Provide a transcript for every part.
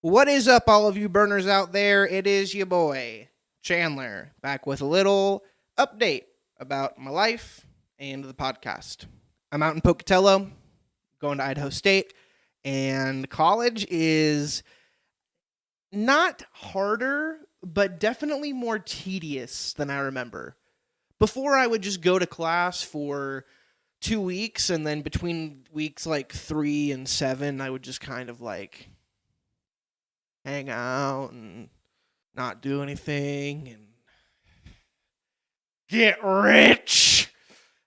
What is up, all of you burners out there? It is your boy, Chandler, back with a little update about my life and the podcast. I'm out in Pocatello, going to Idaho State, and college is not harder, but definitely more tedious than I remember. Before, I would just go to class for 2 weeks, and then between weeks like 3 and 7, I would just kind of like hang out and not do anything and get rich.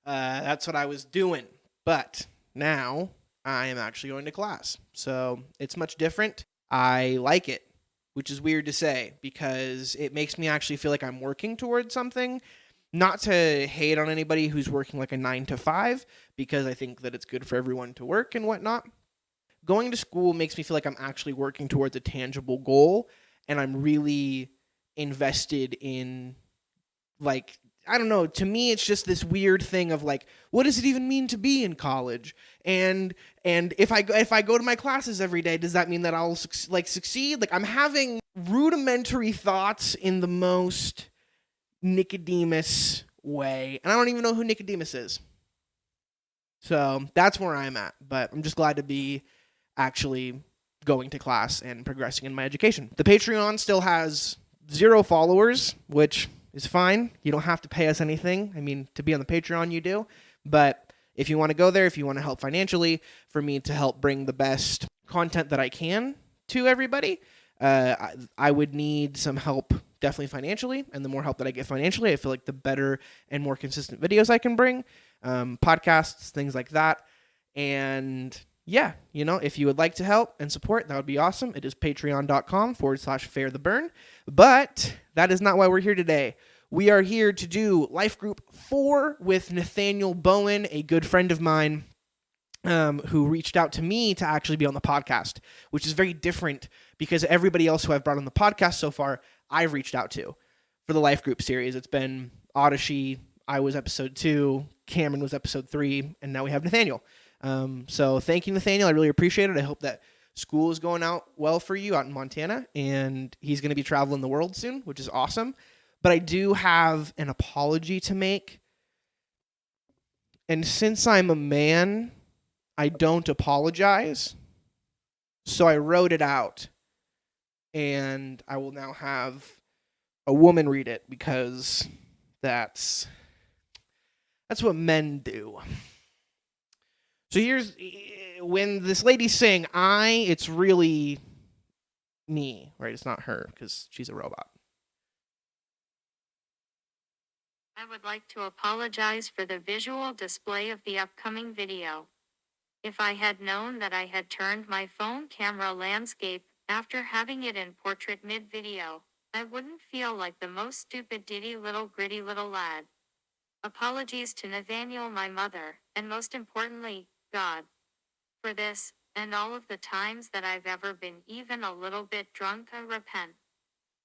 That's what I was doing. But now I am actually going to class. So it's much different. I like it, which is weird to say because it makes me actually feel like I'm working towards something. Not to hate on anybody who's working like a 9 to 5, because I think that it's good for everyone to work and whatnot. Going to school makes me feel like I'm actually working towards a tangible goal, and I'm really invested in, like, I don't know, to me it's just this weird thing of like, what does it even mean to be in college? And if I go to my classes every day, does that mean that I'll succeed? Like, I'm having rudimentary thoughts in the most Nicodemus way, and I don't even know who Nicodemus is. So that's where I'm at, but I'm just glad to be actually going to class and progressing in my education. The Patreon still has 0 followers, which is fine. You don't have to pay us anything. I mean, to be on the Patreon, you do. But if you want to go there, if you want to help financially for me to help bring the best content that I can to everybody, I would need some help, definitely financially. And the more help that I get financially, I feel like the better and more consistent videos I can bring, podcasts, things like that. And yeah, if you would like to help and support, that would be awesome. It is patreon.com/Fehr the Burn. But that is not why we're here today. We are here to do Lifegroup 4 with Nathaniel Bowen, a good friend of mine, who reached out to me to actually be on the podcast, which is very different because everybody else who I've brought on the podcast so far, I've reached out to for the Lifegroup series. It's been Odyssey, I was episode 2, Cameron was episode 3, and now we have Nathaniel. So thank you, Nathaniel. I really appreciate it. I hope that school is going out well for you out in Montana, and he's going to be traveling the world soon, which is awesome. But I do have an apology to make. And since I'm a man, I don't apologize. So I wrote it out, and I will now have a woman read it because that's what men do. So here's, when this lady sing it's really me, right? It's not her because she's a robot. I would like to apologize for the visual display of the upcoming video. If I had known that I had turned my phone camera landscape after having it in portrait mid-video, I wouldn't feel like the most stupid gritty little lad. Apologies to Nathaniel, my mother, and most importantly, God. For this, and all of the times that I've ever been even a little bit drunk, I repent.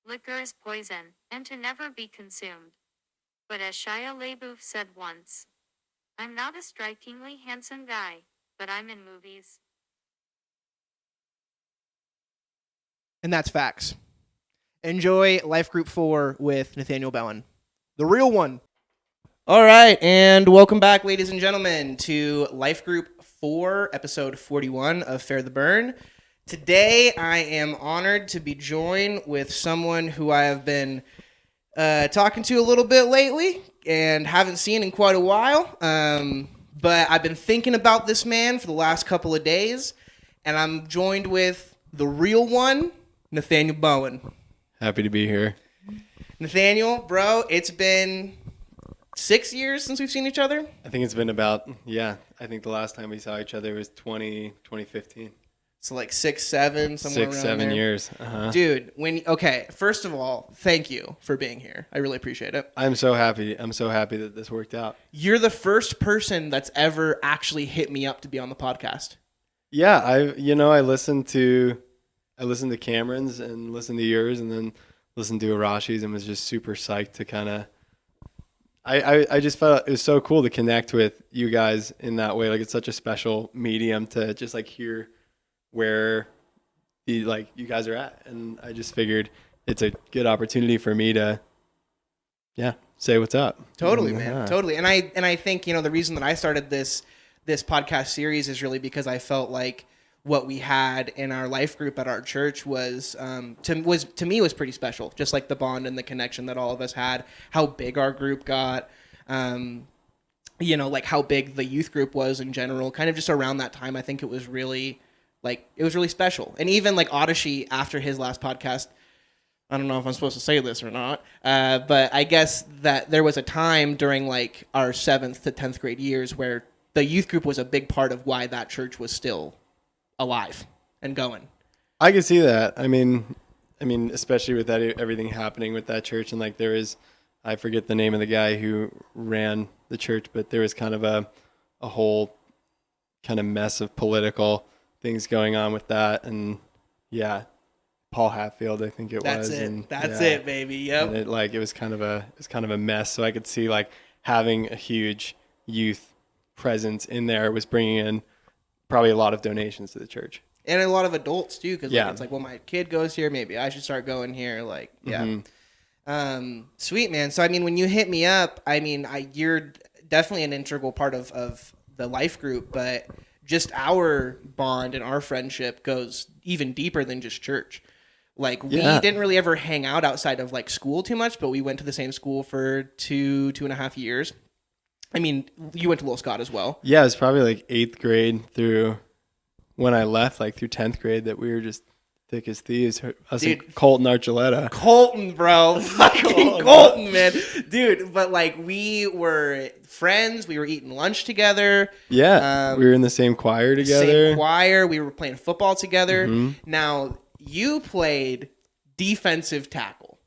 Liquor is poison, and to never be consumed. But as Shia LaBeouf said once, I'm not a strikingly handsome guy, but I'm in movies. And that's facts. Enjoy Lifegroup 4 with Nathaniel Bowen, the real one. All right, and welcome back, ladies and gentlemen, to Lifegroup 4, episode 41 of Fehr the Burn. Today, I am honored to be joined with someone who I have been talking to a little bit lately and haven't seen in quite a while. But I've been thinking about this man for the last couple of days, and I'm joined with the real one, Nathaniel Bowen. Happy to be here. Nathaniel, bro, it's been 6 years since we've seen each other. I think it's been about, I think the last time we saw each other was 2015. So like 6, 7, somewhere around 6-7 there. years. Dude, first of all, thank you for being here. I really appreciate it. I'm so happy that this worked out. You're the first person that's ever actually hit me up to be on the podcast. Yeah, I listened to Cameron's and listened to yours and then listened to Arashi's and was just super psyched to kind of I just felt it was so cool to connect with you guys in that way. Like, it's such a special medium to just like hear where you guys are at. And I just figured it's a good opportunity for me to, say what's up. Totally, man. Totally. And I think, the reason that I started this podcast series is really because I felt like what we had in our life group at our church was to me was pretty special. Just like the bond and the connection that all of us had, how big our group got, like how big the youth group was in general, kind of just around that time. I think it was really special. And even like Odyssey after his last podcast, I don't know if I'm supposed to say this or not, but I guess that there was a time during like our 7th to 10th grade years where the youth group was a big part of why that church was still alive and going. I can see that. I mean, especially with that, everything happening with that church, and like there is, I forget the name of the guy who ran the church, but there was kind of a whole kind of mess of political things going on with that, and Paul Hatfield, I think That's was. it. And, That's it, baby. Yep. And it was kind of a mess. So I could see like having a huge youth presence in there was bringing in probably a lot of donations to the church. And a lot of adults too, because it's like, well, my kid goes here, maybe I should start going here. Like, sweet, man. So I mean, when you hit me up, you're definitely an integral part of the life group, but just our bond and our friendship goes even deeper than just church. Like we didn't really ever hang out outside of like school too much, but we went to the same school for 2.5 years. I mean, you went to Little Scott as well. Yeah, it was probably like 8th grade through when I left, like through 10th grade, that we were just thick as thieves. Us and Colton Archuleta. Colton, bro. Fucking Colton, man. Dude, but like we were friends. We were eating lunch together. Yeah, we were in the same choir together. We were playing football together. Now, you played defensive tackle.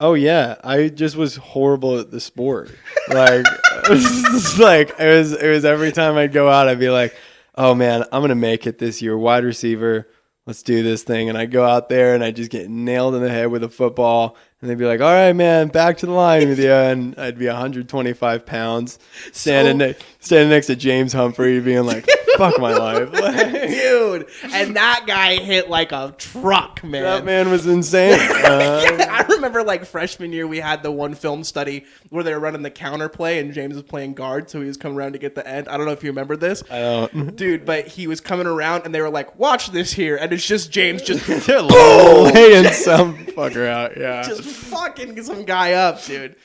Oh yeah, I just was horrible at the sport. Like, it was every time I'd go out, I'd be like, "Oh man, I'm gonna make it this year, wide receiver. Let's do this thing." And I'd go out there and I'd just get nailed in the head with a football. And they'd be like, "All right, man, back to the line with you." And I'd be 125 pounds, standing next to James Humphrey, being like, "Fuck my life." Dude, and that guy hit like a truck, man. That man was insane. I remember like freshman year, we had the one film study where they were running the counter play and James was playing guard, so he was coming around to get the end. I don't know if you remember this. I don't. Dude, but he was coming around and they were like, "Watch this here." And it's just James just laying some fucker out. Yeah. Just fucking some guy up, dude.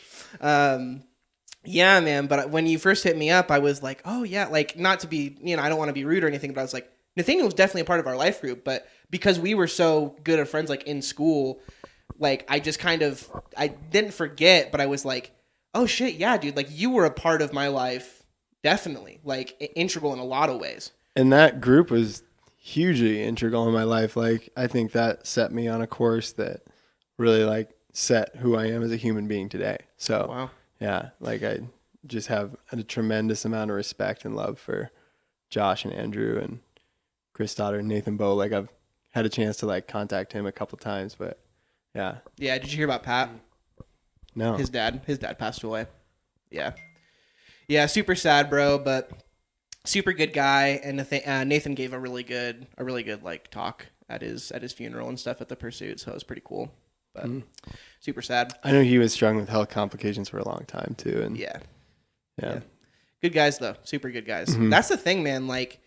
Yeah, man. But when you first hit me up, I was like, oh yeah, like not to be, I don't want to be rude or anything, but I was like, Nathaniel was definitely a part of our life group, but because we were so good of friends, like in school, like I just I didn't forget, but I was like, oh shit, yeah, dude, like you were a part of my life, definitely, like integral in a lot of ways. And that group was hugely integral in my life. Like I think that set me on a course that really like set who I am as a human being today. So wow. Yeah, like I just have a tremendous amount of respect and love for Josh and Andrew and Chris Stoddard and Nathan Bowen. Like I've had a chance to like contact him a couple times, but yeah. Yeah, did you hear about Pat? No. His dad passed away. Yeah. Yeah, super sad, bro, but super good guy. And Nathan gave a really good like talk at his funeral and stuff at the Pursuit, so it was pretty cool. But super sad. I know he was struggling with health complications for a long time too, and yeah. Good guys though, super good guys. Mm-hmm. That's the thing, man. Like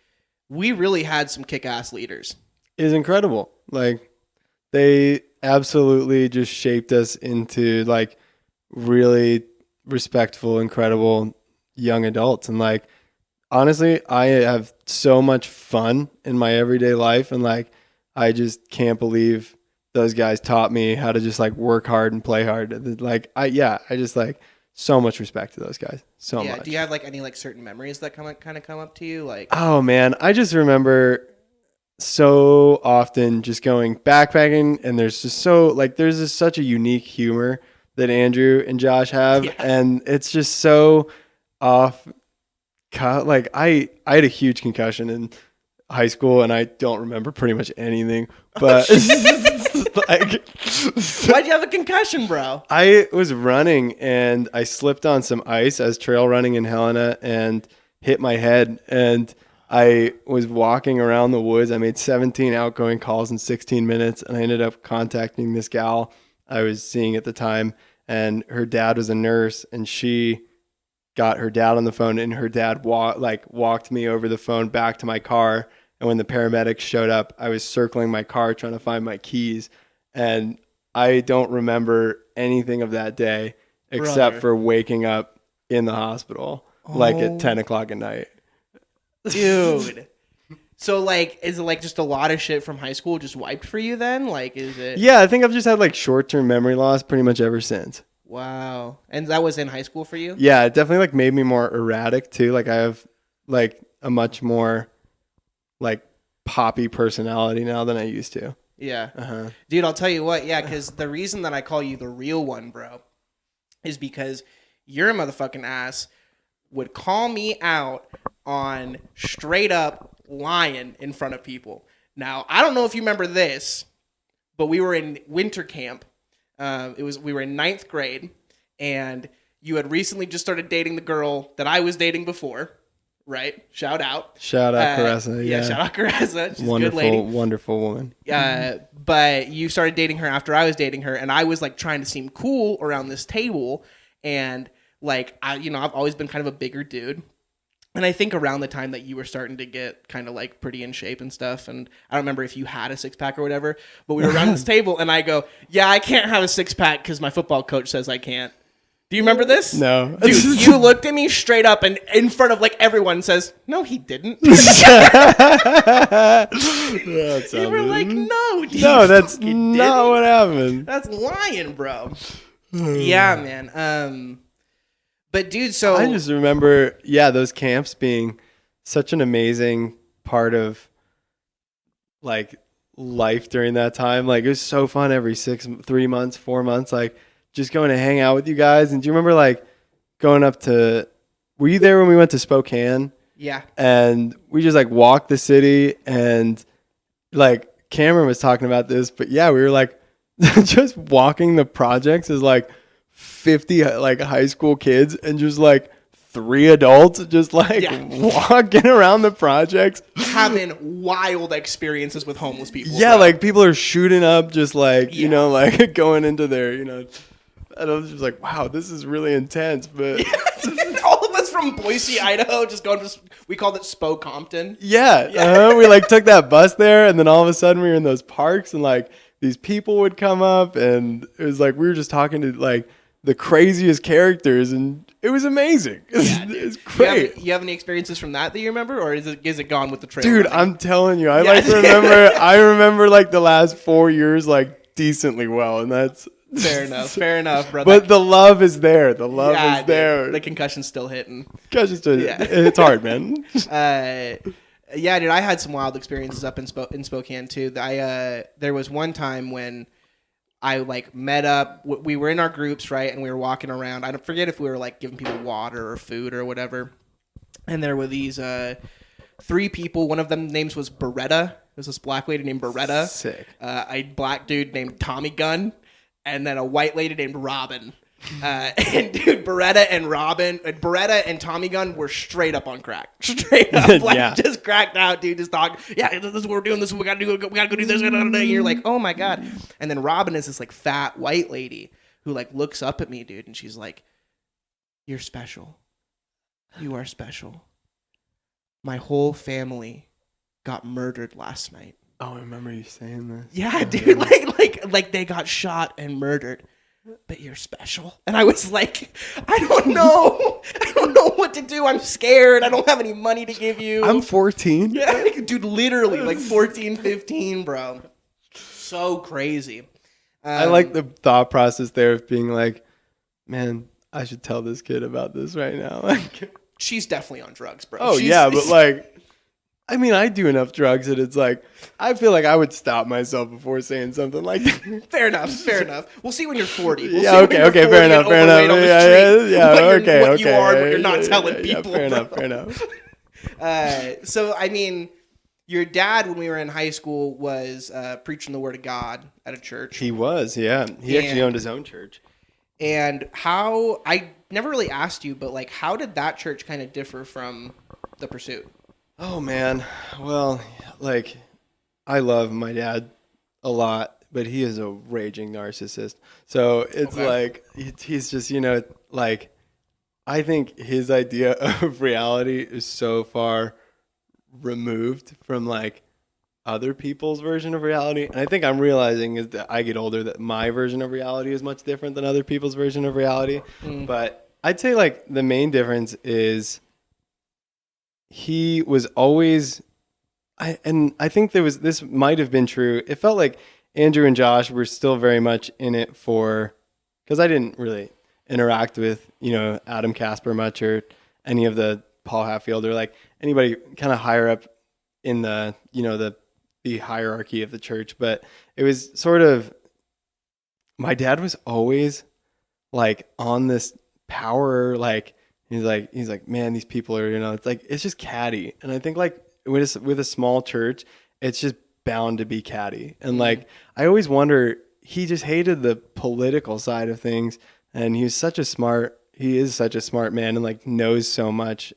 we really had some kick-ass leaders. It is incredible. Like they absolutely just shaped us into like really respectful, incredible young adults. And like honestly, I have so much fun in my everyday life, and like I just can't believe those guys taught me how to just like work hard and play hard. Like I just like so much respect to those guys. So much. Do you have like any like certain memories that come up to you? Like, oh man, I just remember so often just going backpacking, and there's just such a unique humor that Andrew and Josh have, and it's just so off. Like I had a huge concussion in high school, and I don't remember pretty much anything. But like, why'd you have a concussion, bro? I was running and I slipped on some ice. I was trail running in Helena and hit my head, and I was walking around the woods. I made 17 outgoing calls in 16 minutes, and I ended up contacting this gal I was seeing at the time, and her dad was a nurse, and she got her dad on the phone, and her dad walked me over the phone back to my car. And when the paramedics showed up, I was circling my car trying to find my keys, and I don't remember anything of that day except for waking up in the hospital like at 10 o'clock at night. Dude. So, like, is it, like, just a lot of shit from high school just wiped for you then? Like, is it? Yeah, I think I've just had, like, short-term memory loss pretty much ever since. Wow. And that was in high school for you? Yeah, it definitely, like, made me more erratic, too. Like, I have, like, a much more, like, poppy personality now than I used to. Yeah. Uh-huh. Dude, I'll tell you what. Yeah, because the reason that I call you the real one, bro, is because your motherfucking ass would call me out on straight up lying in front of people. Now, I don't know if you remember this, but we were in winter camp. We were in 9th grade, and you had recently just started dating the girl that I was dating before, right? Shout out. Shout out Caressa. Yeah, shout out Caressa. She's wonderful, a good lady. Wonderful woman. But you started dating her after I was dating her, and I was like trying to seem cool around this table, and like I've always been kind of a bigger dude. And I think around the time that you were starting to get kind of like pretty in shape and stuff, and I don't remember if you had a 6-pack or whatever, but we were around this table, and I go, yeah, I can't have a 6-pack because my football coach says I can't. Do you remember this? No. Dude, you looked at me straight up and in front of like everyone says, no, he didn't. You were like, no, dude. No, that's not what happened. That's lying, bro. Yeah, man. But dude, so I just remember, those camps being such an amazing part of like life during that time. Like it was so fun every 3 months, 4 months, like just going to hang out with you guys. And do you remember like going up to, were you there when we went to Spokane? Yeah. And we just like walked the city, and like Cameron was talking about this, but yeah, we were like just walking the projects as like 50 like high school kids and just like 3 adults just like walking around the projects having wild experiences with homeless people. Yeah, bro. like people are shooting up just like, you know, like going into their, and I was just like, wow, this is really intense. But all of us from Boise, Idaho, just going to, we called it Spokompton. We like took that bus there, and then all of a sudden we were in those parks, and like these people would come up, and it was like we were just talking to like the craziest characters, and it was amazing. It was great. You have any experiences from that you remember, or is it gone with the trail? Dude, I'm telling you, I remember like the last 4 years like decently well, and that's fair enough, bro. But the love is there. The love is there. The concussion's still hitting. It's hard, man. Yeah, dude, I had some wild experiences up in Spokane too. There was one time when I like met up. We were in our groups, right, and we were walking around. I don't forget if we were like giving people water or food or whatever. And there were these 3 people. One of them names was Beretta. There's this black lady named Beretta. Sick. A black dude named Tommy Gun, and then a white lady named Robin. And dude, Beretta and Tommy Gun were straight up on crack. Straight up, like just cracked out, dude. Just talk. Yeah, this is what we're doing. This is what we gotta do. We gotta go do this. And you're like, oh my god. And then Robin is this like fat white lady who like looks up at me, dude, and she's like, "You're special. You are special. My whole family got murdered last night." Oh, I remember you saying this. Yeah, dude. Like they got shot and murdered. But you're special. And I was like, I don't know what to do. I'm scared. I don't have any money to give you. I'm 14. Yeah, dude, literally like 14, 15, bro. So crazy. I like the thought process there of being like, man, I should tell this kid about this right now. Like, she's definitely on drugs, bro. Oh, but like, I mean, I do enough drugs that it's like, I feel like I would stop myself before saying something like that. Fair enough. We'll see when you're 40. Okay, fair enough. What you are, but you're not telling people. Fair enough. So, I mean, your dad, when we were in high school, was preaching the word of God at a church. He was, yeah. He actually owned his own church. And I never really asked you, but like, how did that church kind of differ from the Pursuit? Oh man. Well, like I love my dad a lot, but he is a raging narcissist. So it's Okay. like he's just, like I think his idea of reality is so far removed from like other people's version of reality. And I think I'm realizing as that I get older that my version of reality is much different than other people's version of reality. Mm. But I'd say like the main difference is he was always I think this might have been true. It felt like Andrew and Josh were still very much in it for because I didn't really interact with, Adam Casper much or any of the Paul Hatfield or like anybody kind of higher up in the, the hierarchy of the church, but it was sort of my dad was always like on this power like he's like man, these people are, it's like it's just catty. And I think like with a small church, it's just bound to be catty. And like I always wonder, he just hated the political side of things, and he is such a smart man and like knows so much,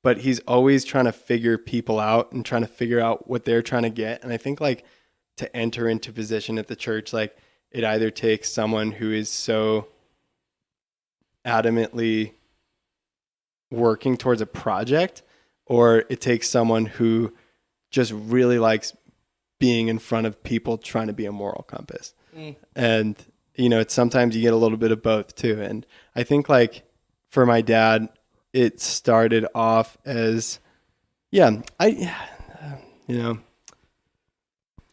but he's always trying to figure people out and trying to figure out what they're trying to get. And I think like to enter into position at the church, like it either takes someone who is so adamantly working towards a project, or it takes someone who just really likes being in front of people trying to be a moral compass. And, it's sometimes you get a little bit of both too. And I think like for my dad, it started off as, you don't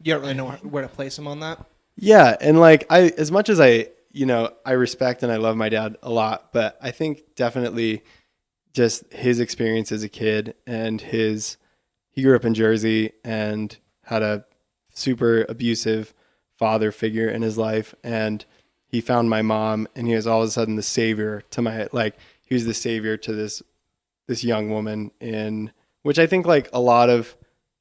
really know where to place him on that. yeah. And like, as much as I respect and I love my dad a lot, but I think definitely just his experience as a kid and he grew up in Jersey and had a super abusive father figure in his life. And he found my mom, and he was all of a sudden the savior to he was the savior to this young woman, in which I think like a lot of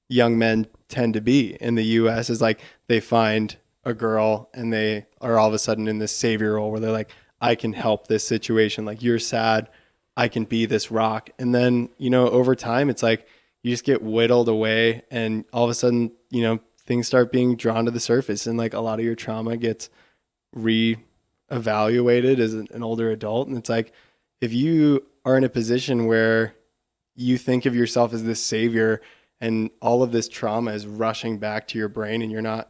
young men tend to be in the US, is like they find a girl and they are all of a sudden in this savior role where they're like, I can help this situation. Like, you're sad, I can be this rock. And then, over time, it's like you just get whittled away, and all of a sudden, things start being drawn to the surface, and like a lot of your trauma gets re-evaluated as an older adult. And it's like, if you are in a position where you think of yourself as this savior and all of this trauma is rushing back to your brain and you're not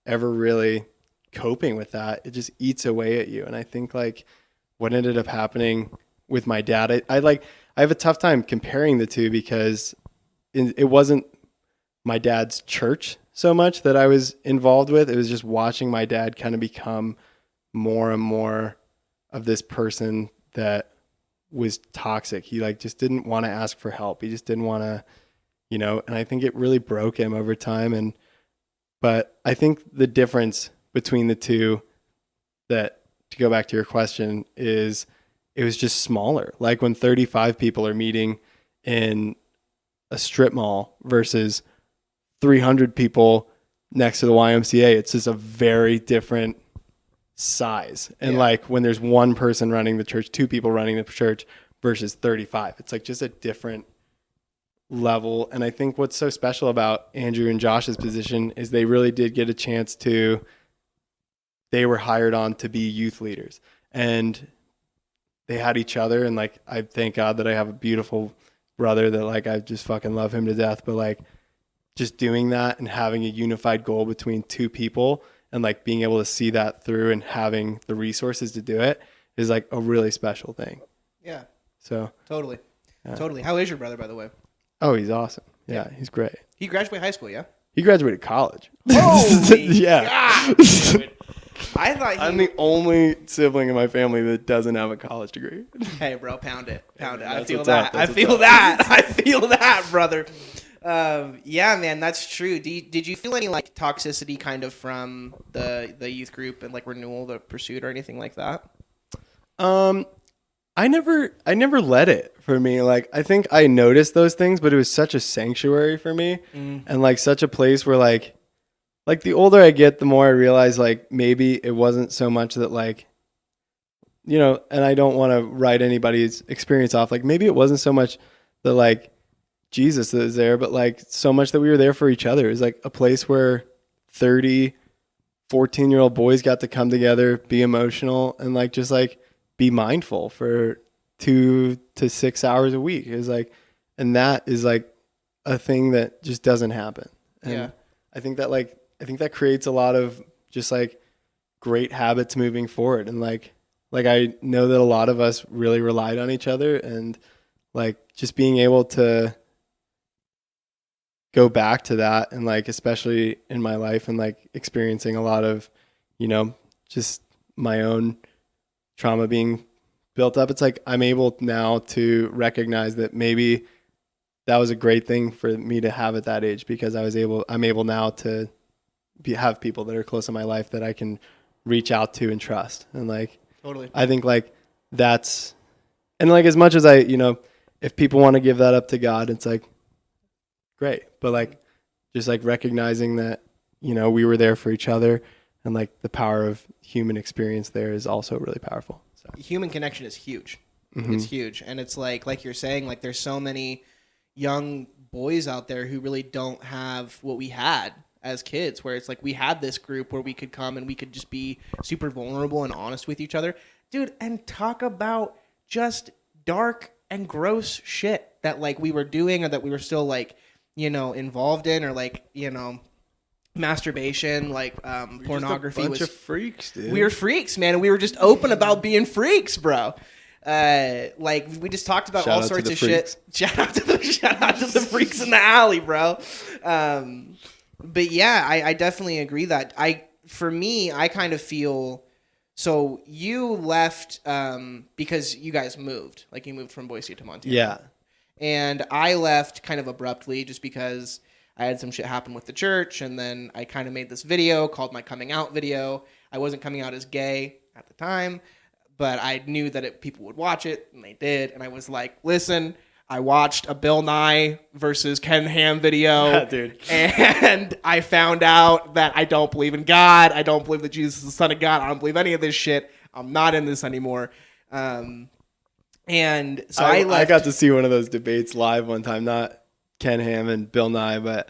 ever really coping with that, it just eats away at you. And I think like what ended up happening with my dad, I have a tough time comparing the two, because it wasn't my dad's church so much that I was involved with. It was just watching my dad kind of become more and more of this person that was toxic. He like just didn't want to ask for help. He just didn't want to, and I think it really broke him over time. But I think the difference between the two, that to go back to your question, is it was just smaller. Like when 35 people are meeting in a strip mall versus 300 people next to the YMCA, it's just a very different size. And like when there's one person running the church, two people running the church versus 35, it's like just a different level. And I think what's so special about Andrew and Josh's position is they really did get a chance they were hired on to be youth leaders, and they had each other. And like, I thank God that I have a beautiful brother that like, I just fucking love him to death. But like just doing that and having a unified goal between two people and like being able to see that through and having the resources to do it is like a really special thing. Yeah. So Totally. Totally. How is your brother, by the way? Oh, he's awesome. Yeah, he's great. He graduated high school, yeah? He graduated college. Holy yeah. God, dude. I thought I'm the only sibling in my family that doesn't have a college degree. Hey, bro, pound it. Pound it. I That's feel what's that. up. I That's feel what's that. I feel that, brother. Yeah, man, that's true. Did you feel any like toxicity kind of from the youth group and like renewal, the pursuit, or anything like that? I never let it for me. Like, I think I noticed those things, but it was such a sanctuary for me, and like such a place where like the older I get, the more I realize like maybe it wasn't so much that like, and I don't want to write anybody's experience off. Like maybe it wasn't so much that like Jesus that was there, but like so much that we were there for each other. It was like a place where 30, 14-year-old boys got to come together, be emotional, and like just like be mindful for 2 to 6 hours a week. It was like, and that is like a thing that just doesn't happen. And Yeah. I think that creates a lot of just like great habits moving forward. And like I know that a lot of us really relied on each other, and like just being able to go back to that, and like especially in my life, and like experiencing a lot of, just my own trauma being built up, it's like I'm able now to recognize that maybe that was a great thing for me to have at that age, because I'm able now to have people that are close in my life that I can reach out to and trust. And like, Totally. I think like that's, and like as much as if people want to give that up to God, it's like great. But like, just like recognizing that, we were there for each other, and like the power of human experience there is also really powerful. So. Human connection is huge. Mm-hmm. It's huge. And it's like you're saying, like there's so many young boys out there who really don't have what we had as kids, where it's like we had this group where we could come and we could just be super vulnerable and honest with each other, dude, and talk about just dark and gross shit that like we were doing, or that we were still like, involved in, or like, masturbation, like pornography. Just a bunch of freaks, dude. We were freaks, man, and we were just open about being freaks, bro. Like we just talked about all sorts of shit. Shout out to the freaks in the alley, bro. But yeah, I definitely agree that for me, I kind of feel, so you left because you guys moved, like you moved from Boise to Montana. Yeah. And I left kind of abruptly just because I had some shit happen with the church, and then I kind of made this video called my coming out video. I wasn't coming out as gay at the time, but I knew that people would watch it, and they did. And I was like, listen, I watched a Bill Nye versus Ken Ham video, dude. And I found out that I don't believe in God. I don't believe that Jesus is the Son of God. I don't believe any of this shit. I'm not in this anymore. And so I left. I got to see one of those debates live one time, not Ken Ham and Bill Nye, but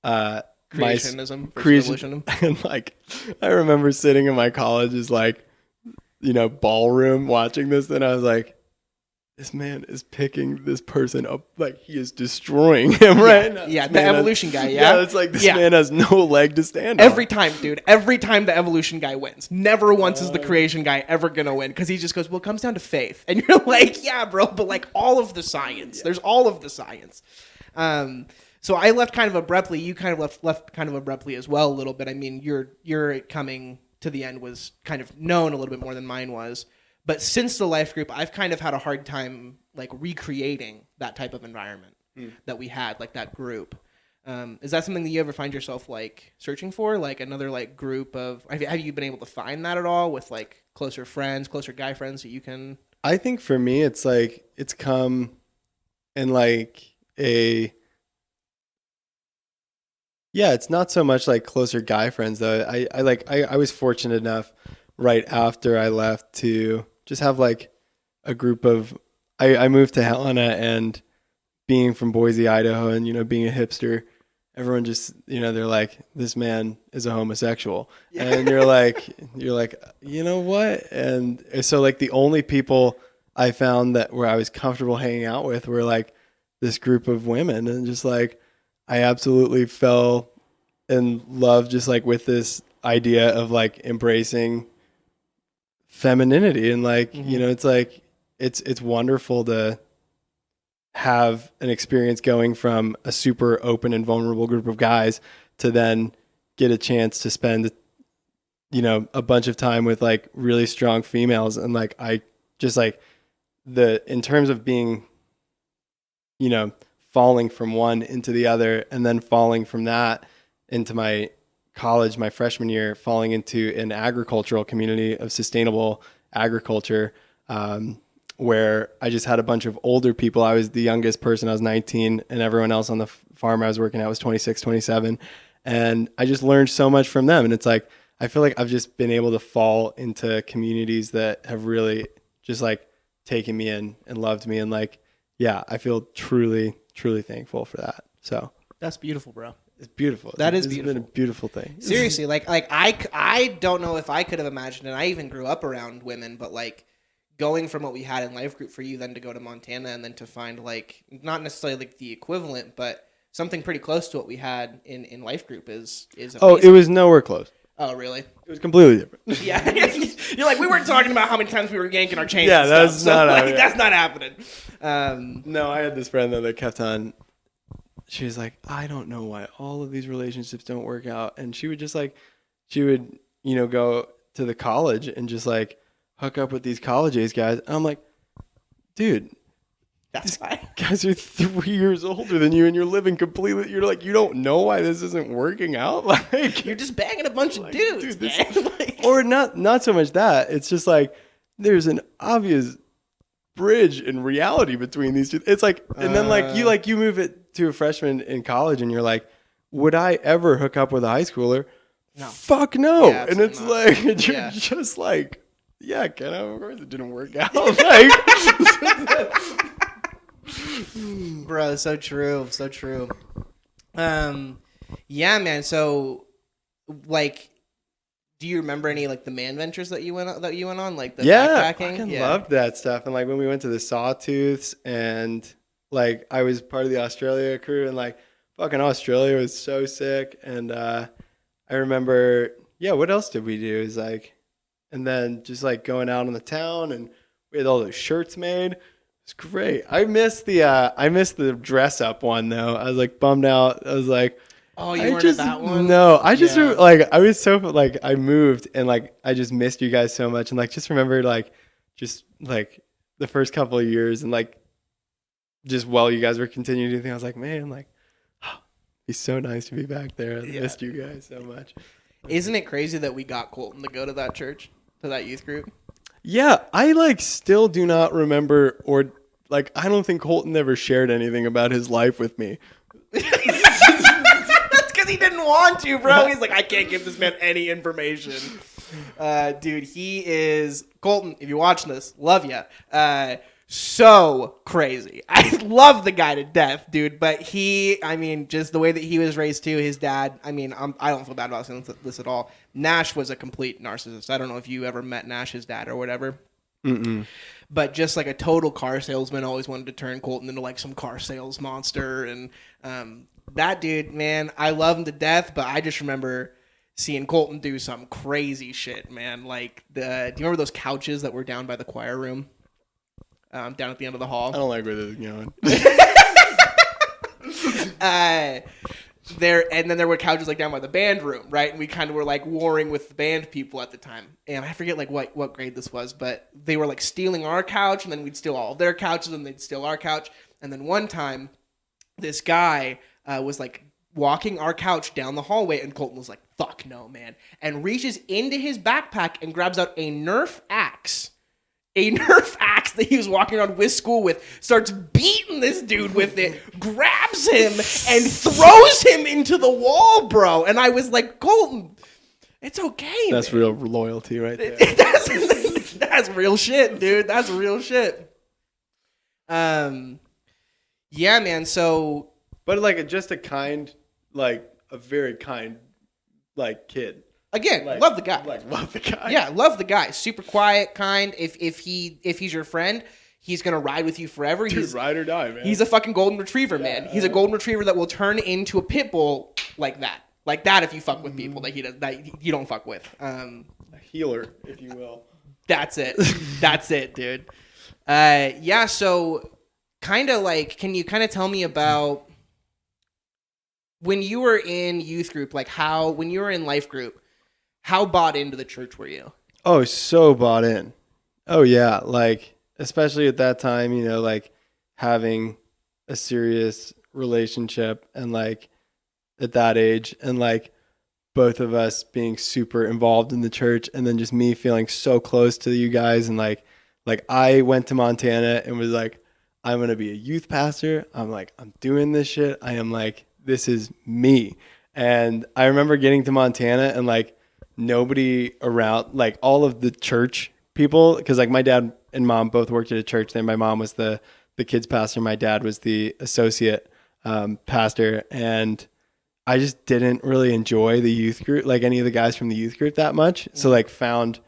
creationism versus evolution. And like, I remember sitting in my college's like, ballroom watching this, and I was like, this man is picking this person up, like he is destroying him right now. Yeah, the evolution guy, yeah? Yeah, it's like this man has no leg to stand on. Every time, dude. Every time the evolution guy wins. Never once is the creation guy ever going to win, because he just goes, well, it comes down to faith. And you're like, yeah, bro, but like all of the science. There's all of the science. So I left kind of abruptly. You kind of left kind of abruptly as well a little bit. I mean, your coming to the end was kind of known a little bit more than mine was. But since the Lifegroup, I've kind of had a hard time like recreating that type of environment that we had, like that group. Is that something that you ever find yourself like searching for, like another like group of? Have you been able to find that at all with like closer friends, closer guy friends that you can? I think for me, it's like it's come in like it's not so much like closer guy friends though. I was fortunate enough right after I left to just have like a group of, I moved to Helena, and being from Boise, Idaho, and, being a hipster, everyone just, they're like, this man is a homosexual. Yeah. And you're like, you know what? And so like the only people I found that where I was comfortable hanging out with were like this group of women, and just like, I absolutely fell in love just like with this idea of like embracing femininity, and like it's like it's wonderful to have an experience going from a super open and vulnerable group of guys to then get a chance to spend a bunch of time with like really strong females. And like I just like in terms of being falling from one into the other, and then falling from that into my college, my freshman year, falling into an agricultural community of sustainable agriculture, where I just had a bunch of older people. I was the youngest person. I was 19, and everyone else on the farm I was working at was 26, 27. And I just learned so much from them. And it's like, I feel like I've just been able to fall into communities that have really just like taken me in and loved me. And like, yeah, I feel truly, truly thankful for that. So That's beautiful, bro. it's beautiful. That is It's been a beautiful thing. Seriously, like I don't know if I could have imagined, and I even grew up around women, but like going from what we had in Life Group for you then to go to Montana and then to find like not necessarily like the equivalent, but something pretty close to what we had in Life Group is amazing. Oh, it was nowhere close. Oh, really? It was completely different. Yeah. You're like, we weren't talking about how many times we were yanking our chains. Yeah, and that's stuff, not so, like, that's not happening. No, I had this friend though that kept on. She was like, I don't know why all of these relationships don't work out, and she would go to the college and just like hook up with these college age guys. And I'm like, dude, That's fine. guys are 3 years older than you, and you're living completely. You're like, you don't know why this isn't working out. Like, You're just banging a bunch of dudes, dude, man. Like, or not so much that. It's just like there's an obvious bridge in reality between these two. It's like, and then you move it to a freshman in college, and you're like, would I ever hook up with a high schooler? No. Fuck no. Yeah, And it's absolutely like you're Yeah. just like, yeah, Ken, of course it didn't work out. Like, bro, so true. So true. Yeah, man. So, like, do you remember any like the man ventures that you went on, like the yeah, backpacking? I loved that stuff. And like when we went to the Sawtooths, and like I was part of the Australia crew, and like fucking Australia was so sick. And I remember, yeah, what else did we do? Is like, and then just like going out in the town, and we had all those shirts made. It's great. I missed the dress up one though. I was like bummed out. I was like, Oh, you weren't at that one? No, I just Yeah. like I was so like I moved, and like I just missed you guys so much, and like just remember like just like the first couple of years, and like just while you guys were continuing to do things, I was like, man, like it's so nice to be back there. I missed you guys so much. Isn't it crazy that we got Colton to go to that church, to that youth group? Yeah, I like still do not remember, or like I don't think Colton ever shared anything about his life with me. That's because he didn't want to, bro. He's like, I can't give this man any information. Dude, he is Colton. If you're watching this, love ya. So crazy. I love the guy to death, dude. But just the way that he was raised too. His dad. I don't feel bad about saying this at all. Nash was a complete narcissist. I don't know if you ever met Nash's dad or whatever. Mm-mm. But just like a total car salesman, always wanted to turn Colton into like some car sales monster. And that dude, man, I love him to death. But I just remember seeing Colton do some crazy shit, man. Like do you remember those couches that were down by the choir room? Down at the end of the hall. I don't like where this is going. There were couches like down by the band room, right? And we kind of were like warring with the band people at the time. And I forget like what grade this was, but they were like stealing our couch, and then we'd steal all of their couches, and they'd steal our couch. And then one time, this guy was like walking our couch down the hallway, and Colton was like, "Fuck no, man!" and reaches into his backpack and grabs out a Nerf axe. A Nerf axe that he was walking around with school with, starts beating this dude with it, grabs him, and throws him into the wall, bro. And I was like, Colton, it's okay, That's man. real loyalty right there. That's real shit, dude. That's real shit. Yeah, man. So, But like just a very kind, like kid. again, Like, love the guy. Like love the guy. Yeah, love the guy. Super quiet, kind. If he's your friend, he's gonna ride with you forever. Dude, ride or die, man. He's a fucking golden retriever, man. He's a golden retriever that will turn into a pit bull like that. Like that if you fuck with people that you don't fuck with. a healer, if you will. That's it. That's it, dude. Yeah, so kind of like, can you kind of tell me about when you were in youth group, like when you were in life group, how bought into the church were you? Oh, so bought in. Oh yeah, like especially at that time, like having a serious relationship, and like at that age, and like both of us being super involved in the church, and then just me feeling so close to you guys, and like I went to Montana and was like, I'm going to be a youth pastor. I'm doing this shit. I am like, this is me. And I remember getting to Montana, and like nobody around, like all of the church people, because like my dad and mom both worked at a church there. My mom was the the kids pastor. My dad was the associate pastor, and I just didn't really enjoy the youth group, like any of the guys from the youth group that much. So like found,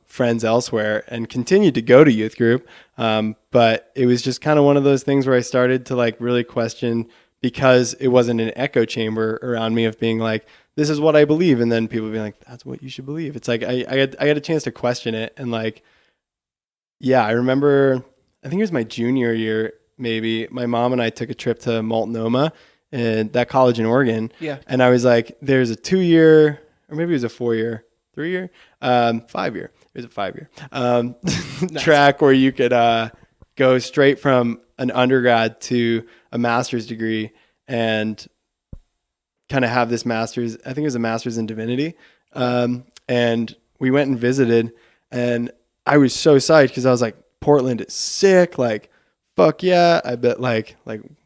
friends elsewhere and continued to go to youth group. But it was just kind of one of those things where I started to like really question, because it wasn't an echo chamber around me of being like, this is what I believe. And then people being like, that's what you should believe. It's like, I got a chance to question it. And like, yeah, I remember, I think it was my junior year, maybe my mom and I took a trip to Multnomah, and that college in Oregon. Yeah. And I was like, there's a 2-year, or maybe it was a 4-year, 3-year, 5-year. It was a 5-year track where you could go straight from an undergrad to a master's degree and kind of have this master's. I think it was a master's in divinity. And we went and visited, and I was so psyched because I was like, Portland is sick. Like, fuck yeah. I bet like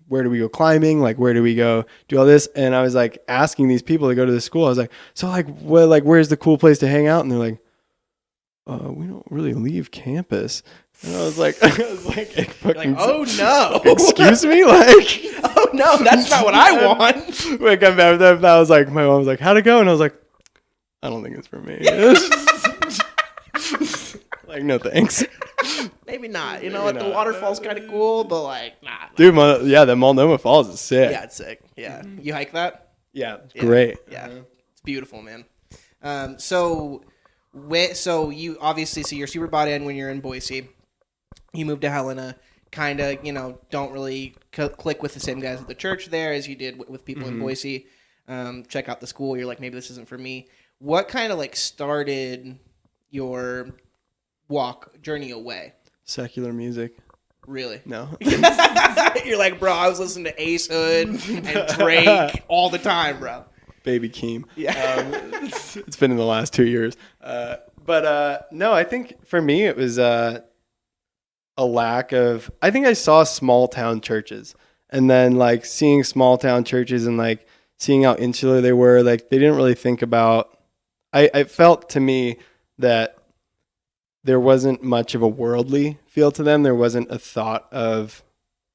where do we go climbing? Like, where do we go do all this? And I was like asking these people to go to the school. I was like, so like, what, like, where's the cool place to hang out? And they're like, we don't really leave campus. And I was like, oh no, excuse me? Like, oh no, that's not what I want. When I got back, that was like, my mom was like, how'd it go? And I was like, I don't think it's for me. Like, no thanks. Maybe not. You know what? The waterfall's kind of cool, but like, nah. Dude, the Multnomah Falls is sick. Yeah, it's sick. Yeah. You hike that? Yeah, it's great. Yeah. It's beautiful, man. So you obviously, so you're super bought in when you're in Boise. You moved to Helena, kind of, don't really click with the same guys at the church there as you did with people in Boise. Check out the school. You're like, maybe this isn't for me. What kind of like started your journey away? Secular music. Really? No. You're like, bro, I was listening to Ace Hood and Drake all the time, bro. Baby Keem. Yeah. It's been in the last 2 years. But no, I think for me it was a lack of, I think I saw small town churches, and then like seeing small town churches and like seeing how insular they were, like they didn't really think about, I felt to me that there wasn't much of a worldly feel to them. There wasn't a thought of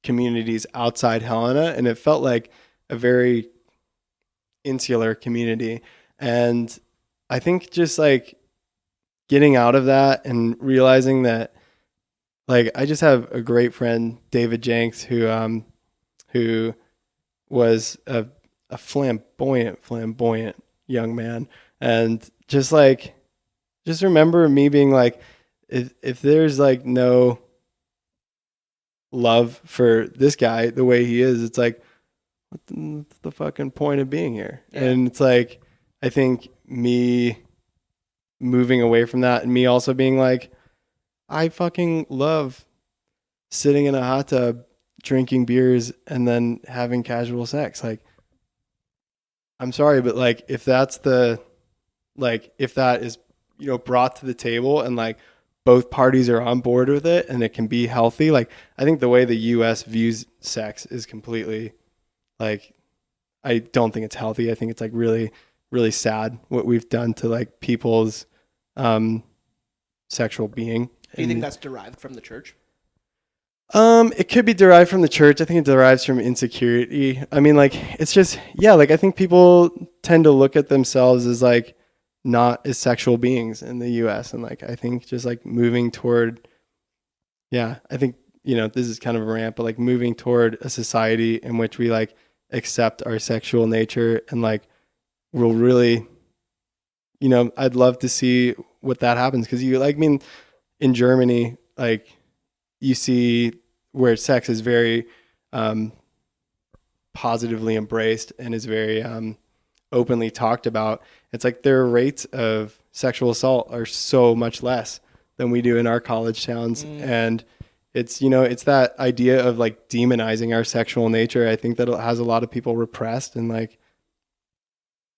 communities outside Helena, and it felt like a very insular community. And I think just like getting out of that and realizing that, like, I just have a great friend, David Jenks, who was a flamboyant young man. And just remember me being like, if there's like no love for this guy the way he is, it's like, what's the fucking point of being here? Yeah. And it's like, I think me moving away from that, and me also being like, I fucking love sitting in a hot tub, drinking beers, and then having casual sex. Like, I'm sorry, but like, if that is, brought to the table and like both parties are on board with it and it can be healthy. Like, I think the way the US views sex is completely, like, I don't think it's healthy. I think it's like really, really sad what we've done to like people's sexual being. Do you think that's derived from the church? It could be derived from the church. I think it derives from insecurity. I mean, like, it's just, yeah, like, I think people tend to look at themselves as like not as sexual beings in the US. And like, I think just like moving toward, I think, this is kind of a rant, but like moving toward a society in which we like accept our sexual nature, and like, we'll really, I'd love to see what that happens. Cause in Germany, like, you see where sex is very positively embraced and is very openly talked about. It's like their rates of sexual assault are so much less than we do in our college towns. And it's, it's that idea of like demonizing our sexual nature. I think that it has a lot of people repressed, and like,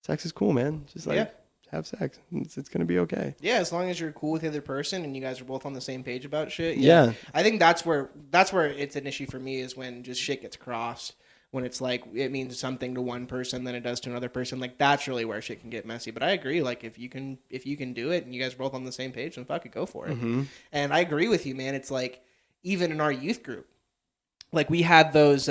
sex is cool, man. Just like, have sex. It's going to be okay. Yeah, as long as you're cool with the other person and you guys are both on the same page about shit. Yeah. I think that's where it's an issue for me, is when just shit gets crossed. When it's like, it means something to one person than it does to another person. Like, that's really where shit can get messy. But I agree. Like, if you can do it and you guys are both on the same page, then fuck it, go for it. Mm-hmm. And I agree with you, man. It's like, even in our youth group, Like we had those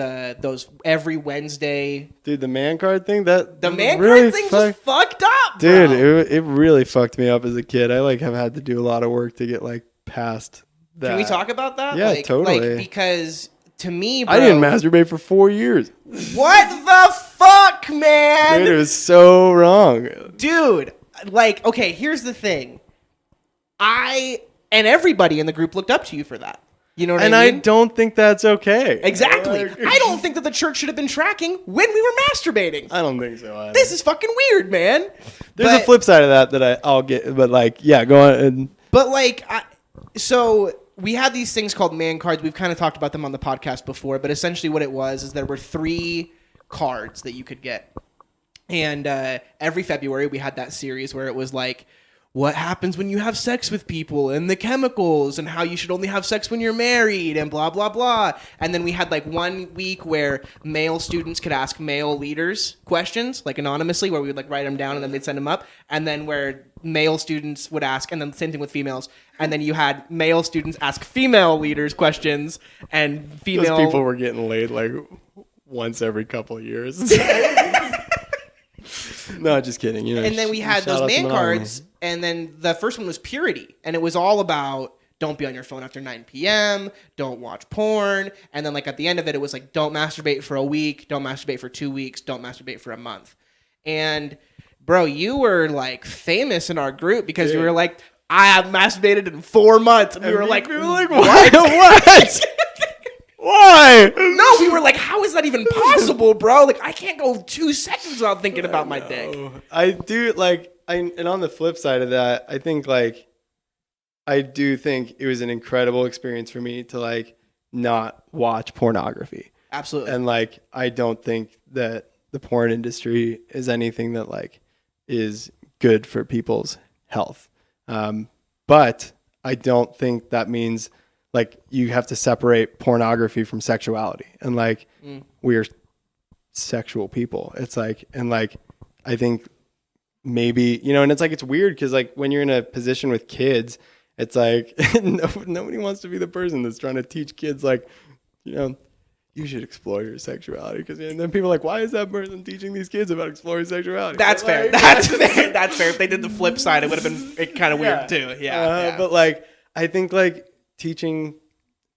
every Wednesday. Dude, the man card thing, that The man really card thing just fucked up, dude, bro. it really fucked me up as a kid. I like have had to do a lot of work to get like past that. Can we talk about that? Yeah, like, totally. Like, because to me, bro, I didn't masturbate for 4 years. What the fuck, man? Dude, it was so wrong. Dude, like, okay, here's the thing. I and everybody in the group looked up to you for that. You know what I mean? And I don't think that's okay. Exactly. I don't think that the church should have been tracking when we were masturbating. I don't think so either. This is fucking weird, man. There's a flip side of that I'll get, but like, yeah, go on. And But like, so we had these things called man cards. We've kind of talked about them on the podcast before, but essentially what it was is there were 3 cards that you could get. And every February we had that series where it was like, what happens when you have sex with people and the chemicals and how you should only have sex when you're married and blah, blah, blah. And then we had like 1 week where male students could ask male leaders questions, like anonymously, where we would like write them down and then they'd send them up. And then where male students would ask, and then same thing with females. And then you had male students ask female leaders questions and female... those people were getting laid like once every couple of years. No, just kidding. You know, and then we had those man cards, and then the first one was purity, and it was all about don't be on your phone after 9 p.m., don't watch porn, and then like at the end of it, it was like don't masturbate for a week, don't masturbate for 2 weeks, don't masturbate for a month. And bro, you were like famous in our group because you were like, I have masturbated in 4 months, and we were like what? What? Why? No, we were like, how is that even possible, bro? Like, I can't go 2 seconds without thinking about my dick. I do like, and on the flip side of that, I think like, I do think it was an incredible experience for me to like not watch pornography. Absolutely. And like, I don't think that the porn industry is anything that like is good for people's health. But I don't think that means like you have to separate pornography from sexuality, and like we're sexual people. It's like, and like, I think maybe, you know, and it's like, it's weird because like when you're in a position with kids, it's like nobody wants to be the person that's trying to teach kids like, you know, you should explore your sexuality, because and then people are like, why is that person teaching these kids about exploring sexuality? That's but fair. Like, That's fair. That's fair. If they did the flip side, it would have been kind of weird too. Yeah. But like, I think like teaching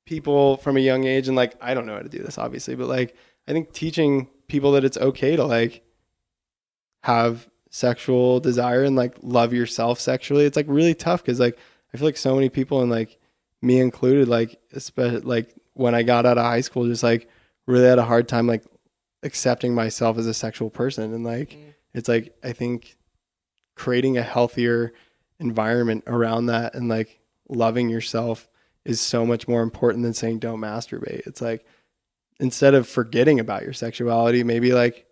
people from a young age, and like, I don't know how to do this obviously, but like, I think teaching people that it's okay to like have sexual desire and like love yourself sexually, it's like really tough because like I feel like so many people, and like me included, like especially like when I got out of high school, just like really had a hard time like accepting myself as a sexual person. And like it's like, I think creating a healthier environment around that and like loving yourself is so much more important than saying don't masturbate. It's like, instead of forgetting about your sexuality, maybe like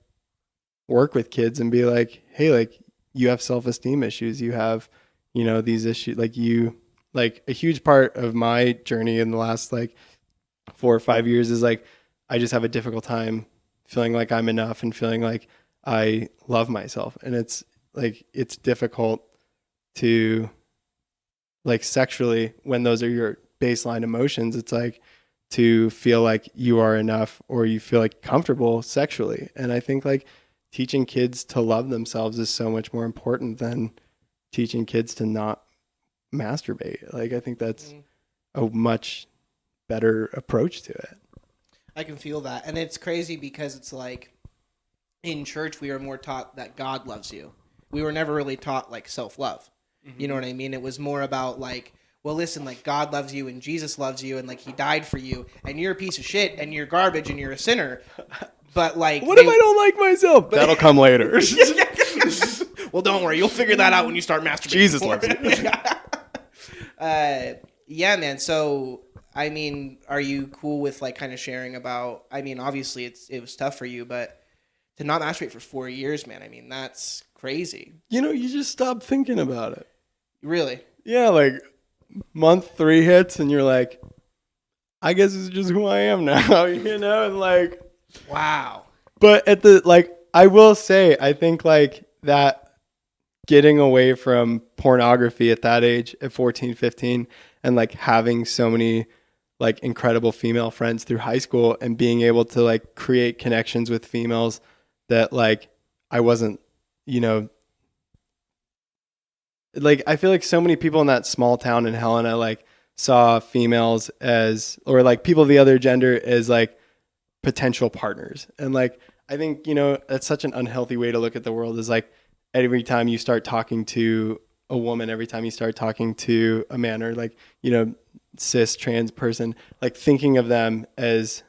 work with kids and be like, hey, like you have self-esteem issues, you have, you know, these issues, like you, like a huge part of my journey in the last like 4 or 5 years is like, I just have a difficult time feeling like I'm enough and feeling like I love myself. And it's like, it's difficult to like sexually, when those are your baseline emotions, it's like to feel like you are enough or you feel like comfortable sexually. And I think like teaching kids to love themselves is so much more important than teaching kids to not masturbate. Like, I think that's a much better approach to it. I can feel that. And it's crazy because it's like in church, we were more taught that God loves you. We were never really taught like self-love. You know what I mean? It was more about like, well, listen, like God loves you and Jesus loves you and like he died for you and you're a piece of shit and you're garbage and you're a sinner. But like, what if I don't like myself? That'll come later. Well, don't worry. You'll figure that out when you start masturbating. Jesus loves you. Yeah, man. So, I mean, are you cool with like kind of sharing about, I mean, obviously it was tough for you, but to not masturbate for 4 years, man, I mean, that's crazy. You know, you just stop thinking about it. Really? Yeah, like month 3 hits and you're like, I guess it's just who I am now, you know? And like, wow. But at the, like, I will say, I think like that getting away from pornography at that age, at 14, 15, and like having so many like incredible female friends through high school and being able to like create connections with females that like I wasn't, you know, like I feel like so many people in that small town in Helena like saw females as, or like people of the other gender as like potential partners. And like I think, you know, that's such an unhealthy way to look at the world, is like every time you start talking to a woman, every time you start talking to a man, or like, you know, cis trans person, like thinking of them as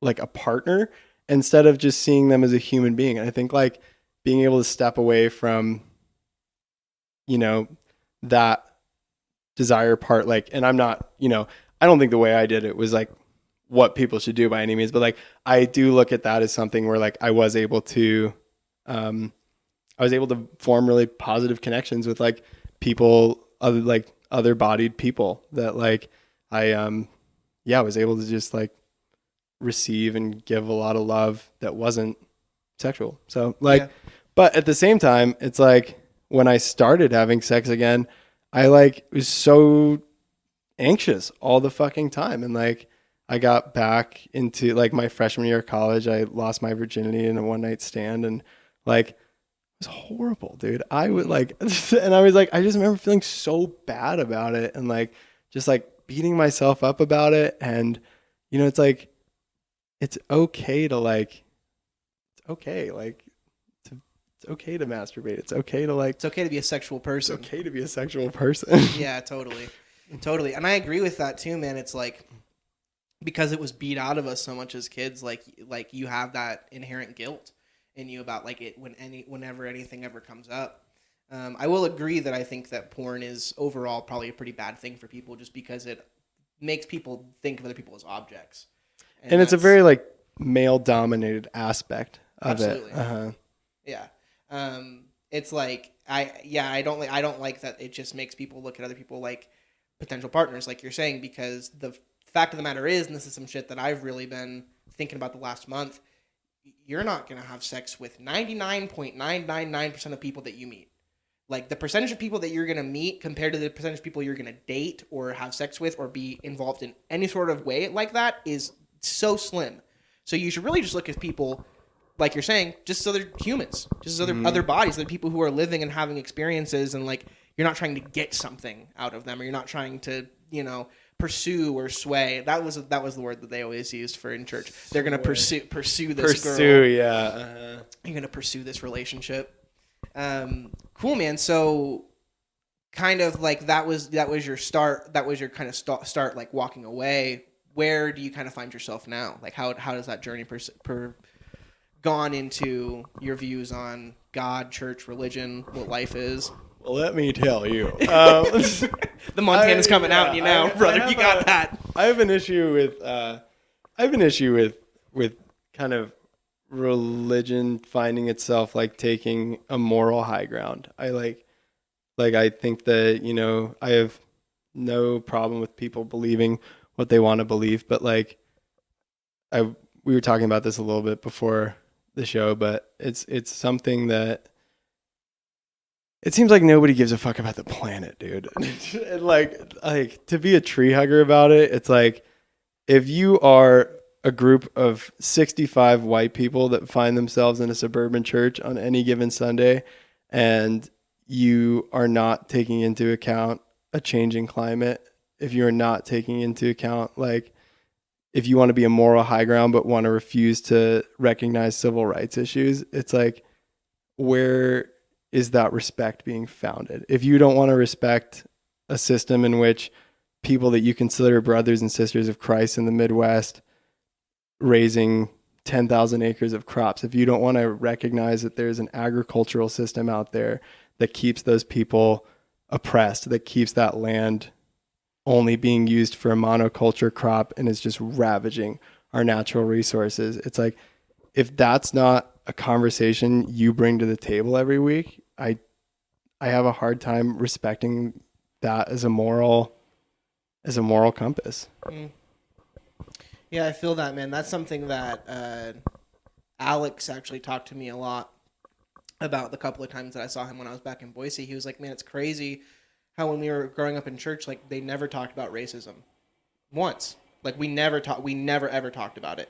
like a partner instead of just seeing them as a human being. And I think like being able to step away from, you know, that desire part, like, and I'm not, you know, I don't think the way I did it was like what people should do by any means, but like I do look at that as something where like I was able to form really positive connections with like people, other bodied people that like I was able to just like receive and give a lot of love that wasn't sexual. So like, yeah. But at the same time, it's like when I started having sex again, I like was so anxious all the fucking time. And like, I got back into like my freshman year of college, I lost my virginity in a one night stand, and like, it was horrible, dude. I would like, and I was like, I just remember feeling so bad about it and like, just like beating myself up about it. And, you know, it's like, it's okay to like, it's okay. Like, it's okay to masturbate. It's okay to like, it's okay to be a sexual person. It's okay to be a sexual person. Yeah, totally. Totally. And I agree with that too, man. It's like, because it was beat out of us so much as kids, like you have that inherent guilt in you about like it whenever anything ever comes up. I will agree that I think that porn is overall probably a pretty bad thing for people, just because it makes people think of other people as objects. And it's a very like male dominated aspect of absolutely. it. Uh-huh. Yeah. It's like I don't like that it just makes people look at other people like potential partners, like you're saying, because the fact of the matter is, and this is some shit that I've really been thinking about the last month, you're not going to have sex with 99.999% of people that you meet. Like the percentage of people that you're going to meet compared to the percentage of people you're going to date or have sex with or be involved in any sort of way like that is so slim. So you should really just look at people, like you're saying, just as other humans, just as other bodies, other people who are living and having experiences, and like you're not trying to get something out of them, or you're not trying to, you know, pursue or sway. That was the word that they always used for in church. They're gonna pursue this girl. Yeah. Uh-huh. You're gonna pursue this relationship. Cool, man. So, kind of like that was your start. That was your kind of start, like walking away. Where do you kind of find yourself now? Like how does that journey gone into your views on God, church, religion, what life is? Well, let me tell you. The Montana's coming out, you know, brother. You got that. I have an issue with kind of religion finding itself like taking a moral high ground. I think that, you know, I have no problem with people believing what they want to believe, but like we were talking about this a little bit before the show, but it's something that it seems like nobody gives a fuck about the planet, dude. And like to be a tree hugger about it, it's like if you are a group of 65 white people that find themselves in a suburban church on any given Sunday, and you are not taking into account a changing climate, if you're not taking into account, like, if you want to be a moral high ground but want to refuse to recognize civil rights issues, it's like, where is that respect being founded? If you don't want to respect a system in which people that you consider brothers and sisters of Christ in the Midwest raising 10,000 acres of crops, if you don't want to recognize that there's an agricultural system out there that keeps those people oppressed, that keeps that land only being used for a monoculture crop and is just ravaging our natural resources, it's like, if that's not a conversation you bring to the table every week, I have a hard time respecting that as a moral compass. Yeah, I feel that, man. That's something that Alex actually talked to me a lot about the couple of times that I saw him when I was back in Boise. He was like, man, it's crazy how when we were growing up in church, like they never talked about racism. once. Like we never ever talked about it.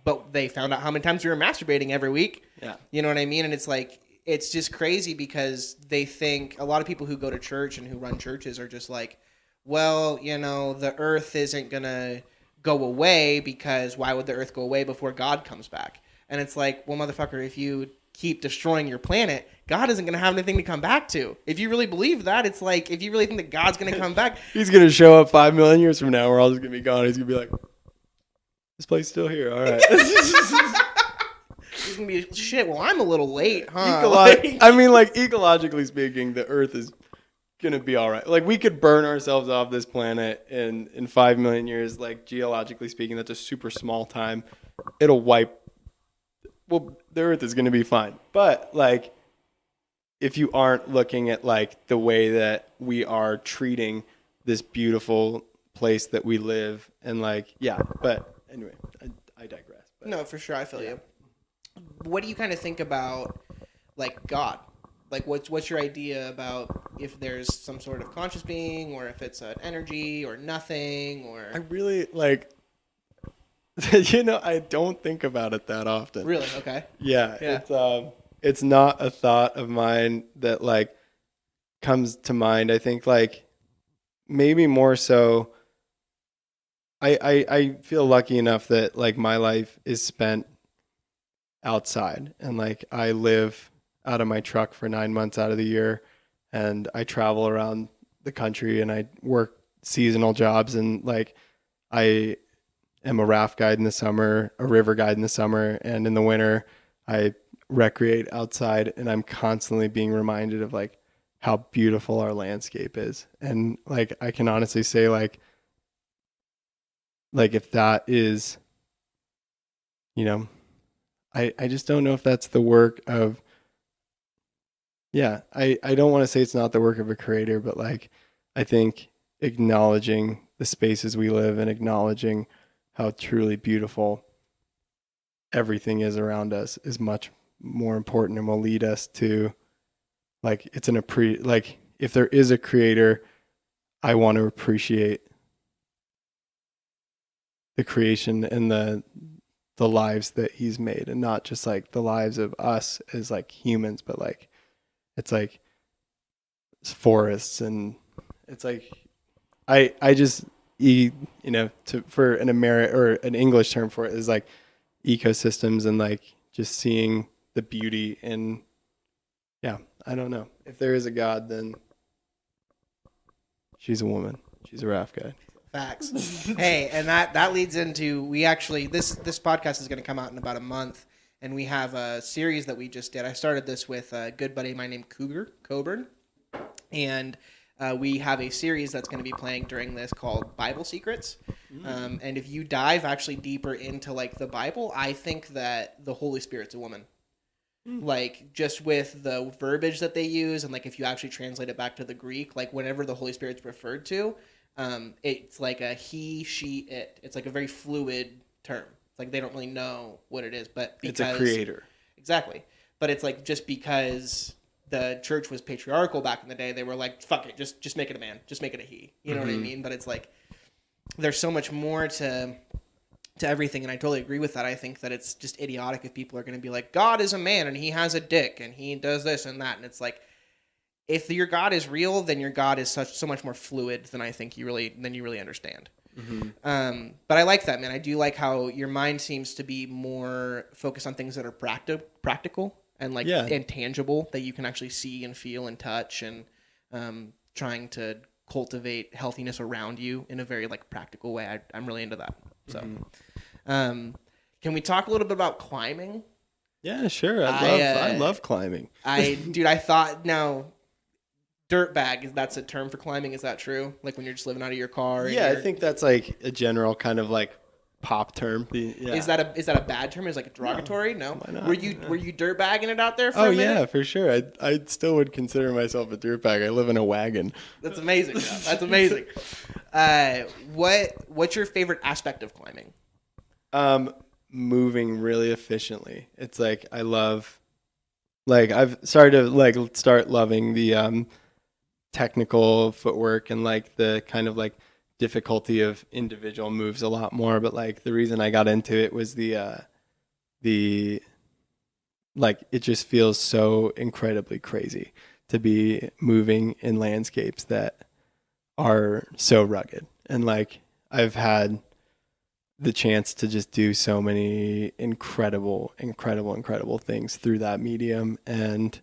But they found out how many times we were masturbating every week. Yeah. You know what I mean? And it's like, it's just crazy because they think a lot of people who go to church and who run churches are just like, well, the earth isn't going to go away because why would the earth go away before God comes back? And it's like, well, motherfucker, if you keep destroying your planet, God isn't going to have anything to come back to. If you really believe that, it's like, if you really think that God's going to come back. He's going to show up 5 million years from now. We're all just going to be gone. He's going to be like, this place is still here. All right. He's going to be, shit, well, I'm a little late, huh? Ecologically speaking, the earth is going to be all right. Like, we could burn ourselves off this planet in 5 million years. Like, geologically speaking, that's a super small time. It'll wipe. Well, the earth is going to be fine. But, like, if you aren't looking at, like, the way that we are treating this beautiful place that we live and, like, yeah. But anyway, I digress. But, no, for sure. I feel you. What do you kind of think about, like, God? Like, what's your idea about if there's some sort of conscious being or if it's an energy or nothing or... I really, like... I don't think about it that often. Really? Okay. Yeah. It's not a thought of mine that like comes to mind. I think like maybe more so I feel lucky enough that like my life is spent outside and like I live out of my truck for 9 months out of the year and I travel around the country and I work seasonal jobs and like I am a raft guide in the summer, a river guide in the summer, and in the winter I recreate outside and I'm constantly being reminded of like how beautiful our landscape is. And like I can honestly say like if that is I just don't know if that's the work of I don't want to say it's not the work of a creator, but like I think acknowledging the spaces we live in, acknowledging how truly beautiful everything is around us is much more important and will lead us to like if there is a creator, I want to appreciate the creation and the lives that he's made and not just like the lives of us as like humans, but like it's like it's forests and it's like I just for an or an English term for it is like ecosystems and like just seeing the beauty in I don't know. If there is a God, then she's a woman. She's a raft guide. Facts. Hey, and that leads into this podcast is going to come out in about a month, and we have a series that we just did. I started this with a good buddy of mine named Coburn, and we have a series that's going to be playing during this called Bible Secrets. And if you dive actually deeper into like the Bible, I think that the Holy Spirit's a woman. Like just with the verbiage that they use, and like if you actually translate it back to the Greek, like whenever the Holy Spirit's referred to, it's like a he, she, it. It's like a very fluid term. It's like they don't really know what it is, but because it's a creator. Exactly. But it's like just because the church was patriarchal back in the day, they were like, fuck it, just make it a man, just make it a he. You know what I mean? But it's like there's so much more to everything, and I totally agree with that. I think that it's just idiotic if people are going to be like, God is a man and he has a dick and he does this and that, and it's like, if your God is real, then your God is so much more fluid than I think you really understand. But I like that, man. I do like how your mind seems to be more focused on things that are practical and like and tangible that you can actually see and feel and touch, and trying to cultivate healthiness around you in a very like practical way. I'm really into that. So, can we talk a little bit about climbing? Yeah, sure. I love climbing. I thought now. Dirtbag, that's a term for climbing. Is that true? Like when you're just living out of your car? Yeah, I think that's like a general kind of like pop term. Yeah. Is that a bad term? Is it like a derogatory? No. Why not? Were you dirtbagging it out there for a minute? Yeah, for sure. I still would consider myself a dirtbag. I live in a wagon. That's amazing. That's amazing. What's your favorite aspect of climbing? Moving really efficiently. It's like I love. Like I've started to start loving the technical footwork and like the kind of like difficulty of individual moves a lot more. But like the reason I got into it was the like it just feels so incredibly crazy to be moving in landscapes that are so rugged. And like I've had the chance to just do so many incredible things through that medium. And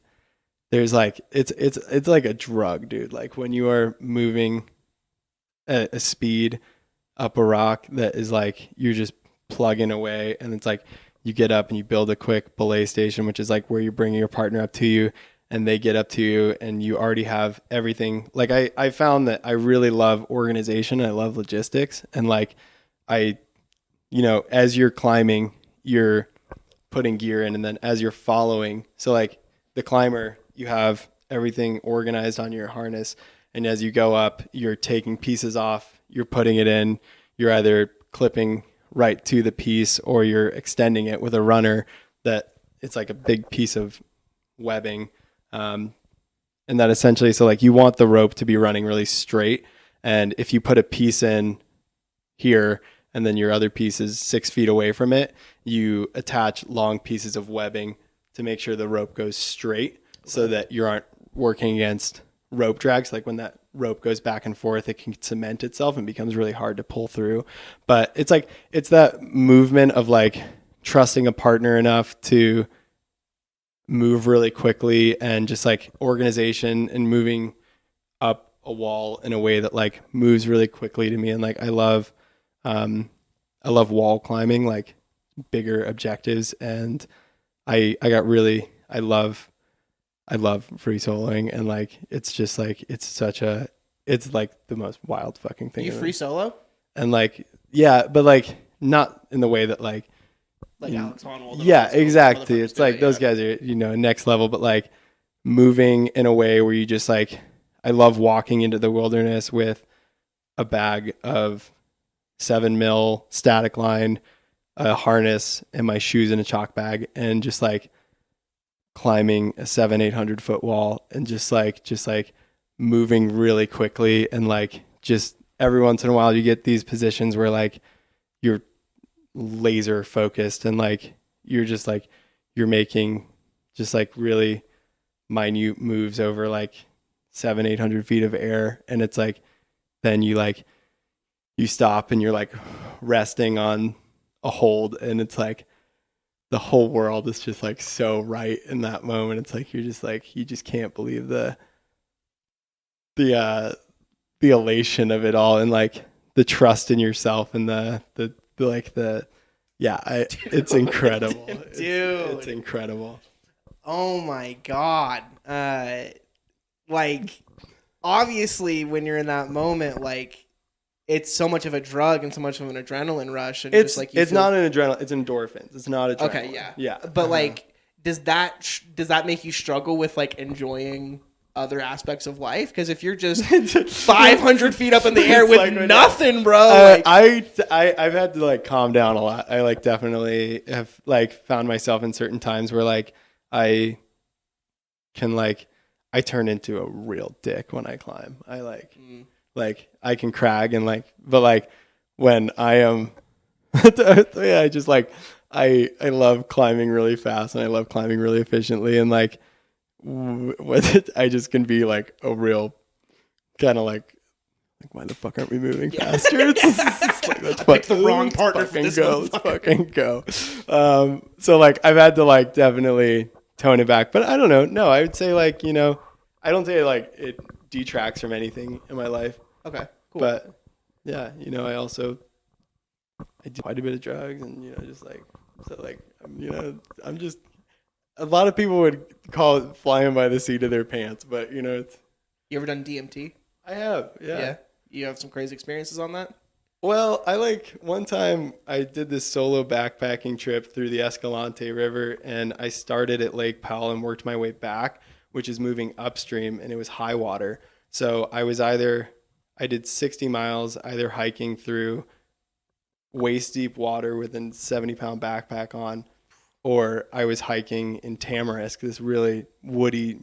there's like it's like a drug, dude. Like when you are moving at a speed up a rock that is like you're just plugging away, and it's like you get up and you build a quick belay station, which is like where you're bringing your partner up to you and they get up to you and you already have everything. Like I found that I really love organization. I love logistics. And like as you're climbing, you're putting gear in, and then as you're following, so like the climber, you have everything organized on your harness. And as you go up, you're taking pieces off, you're putting it in, you're either clipping right to the piece or you're extending it with a runner that it's like a big piece of webbing. And that essentially, so like you want the rope to be running really straight. And if you put a piece in here and then your other piece is 6 feet away from it, you attach long pieces of webbing to make sure the rope goes straight so that you aren't working against rope drags. Like when that rope goes back and forth, it can cement itself and becomes really hard to pull through. But it's like, it's that movement of like trusting a partner enough to move really quickly, and just like organization and moving up a wall in a way that like moves really quickly to me. And like I love wall climbing, like bigger objectives. And I love free soloing, and like it's just like it's like the most wild fucking thing. You free solo? And like yeah, but like not in the way that like Alex Honnold. Yeah, exactly. It's like those guys are next level, but like moving in a way where you just like, I love walking into the wilderness with a bag of 7 mil static line, a harness, and my shoes in a chalk bag, and just like climbing a 700-800 foot wall, and just like moving really quickly. And like just every once in a while you get these positions where like you're laser focused, and like you're making just like really minute moves over like 700-800 feet of air. And it's like then you stop and you're like resting on a hold, and it's like the whole world is just like so right in that moment. It's like you just can't believe the elation of it all, and like the trust in yourself, and it's incredible. Dude. It's incredible. Oh my God. Like obviously when you're in that moment, like it's so much of a drug and so much of an adrenaline rush, and It's just like not an adrenaline, it's endorphins. It's not adrenaline. Okay, yeah. Yeah. But like does that make you struggle with like enjoying other aspects of life? Because if you're just 500 feet up in the air with like nothing, bro. I've had to like calm down a lot. I like definitely have like found myself in certain times where like I turn into a real dick when I climb. I like I can crag, and like, but like when I am I just like I love climbing really fast, and I love climbing really efficiently, and like with it, I just can be like a real kind of like why the fuck aren't we moving faster? It's like, let's picked the wrong partner for this go. Let's fucking go. So like I've had to like definitely tone it back, but I don't know. No, I would say like, I don't say like it detracts from anything in my life. Okay, cool. But yeah, I do quite a bit of drugs, and just like, so like, I'm just, a lot of people would call it flying by the seat of their pants, but it's. You ever done DMT? I have, yeah. Yeah. You have some crazy experiences on that? Well, one time I did this solo backpacking trip through the Escalante River, and I started at Lake Powell and worked my way back, which is moving upstream, and it was high water. So I did 60 miles either hiking through waist deep water with a 70-pound backpack on, or I was hiking in tamarisk, this really woody,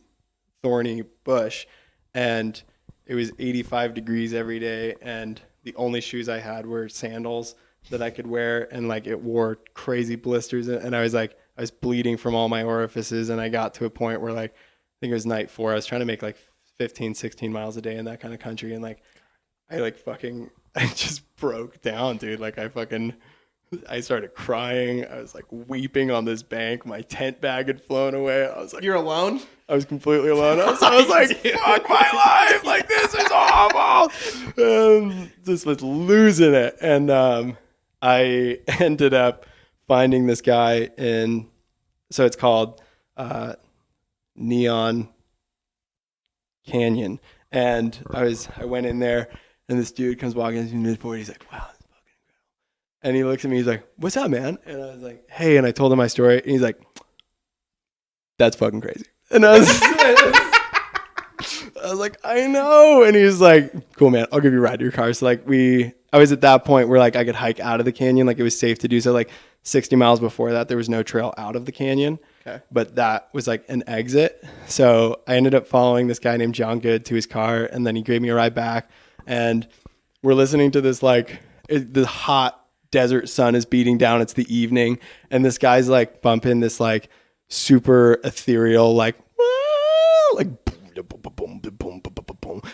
thorny bush. And it was 85 degrees every day, and the only shoes I had were sandals that I could wear, and like it wore crazy blisters, and I was bleeding from all my orifices, and I got to a point where like I think it was night 4. I was trying to make like 15, 16 miles a day in that kind of country, and like I just broke down, dude. Like I started crying. I was like weeping on this bank. My tent bag had flown away. I was like, You're alone? I was completely alone. I was like, fuck my life. Like, this is awful. Just was losing it. And I ended up finding this guy so it's called Neon Canyon. And I went in there, and this dude comes walking into mid-40. He's like, wow, that's fucking incredible. And he looks at me. He's like, what's up, man? And I was like, hey. And I told him my story. And he's like, that's fucking crazy. And I was like, I know. And he was like, cool, man. I'll give you a ride to your car. So like I was at that point where like I could hike out of the canyon. Like it was safe to do so. Like 60 miles before that, there was no trail out of the canyon. Okay. But that was like an exit. So I ended up following this guy named John Good to his car, and then he gave me a ride back. And we're listening to this the hot desert sun is beating down. It's the evening, and this guy's like bumping this like super ethereal like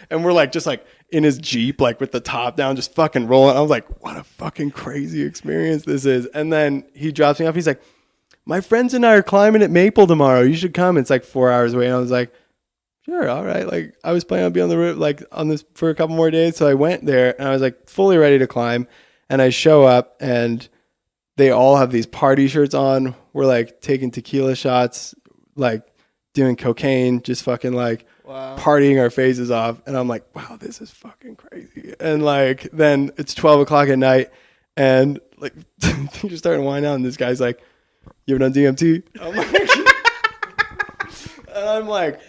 and we're like just like in his Jeep like with the top down just fucking rolling. I was like, what a fucking crazy experience this is. And then he drops me off. He's like, my friends and I are climbing at Maple tomorrow. You should come. It's like 4 hours away. And I was like, sure, all right. Like I was planning on being on the route like on this for a couple more days. So I went there, and I was like fully ready to climb. And I show up, and they all have these party shirts on. We're like taking tequila shots, like doing cocaine, just fucking like partying our faces off. And I'm like, wow, this is fucking crazy. And like, then it's 12 o'clock at night, and like things are starting to wind down. And this guy's like, you ever done DMT? I'm like,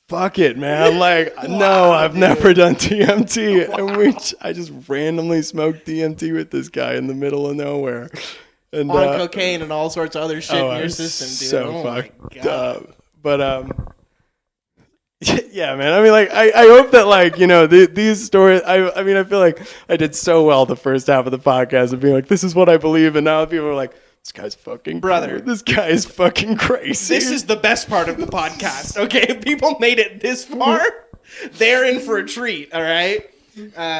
fuck it, man. Like, no, I've never done DMT. And I just randomly smoked DMT with this guy in the middle of nowhere. And, on cocaine and all sorts of other shit in your system, dude. So fucked up. But, yeah, man. I mean, like, I hope that, like, you know, these stories, I mean, I feel like I did so well the first half of the podcast of being like, this is what I believe. And now people are like, this guy's fucking brother. Cool. This guy is fucking crazy. This is the best part of the podcast. Okay, if people made it this far, they're in for a treat. All right.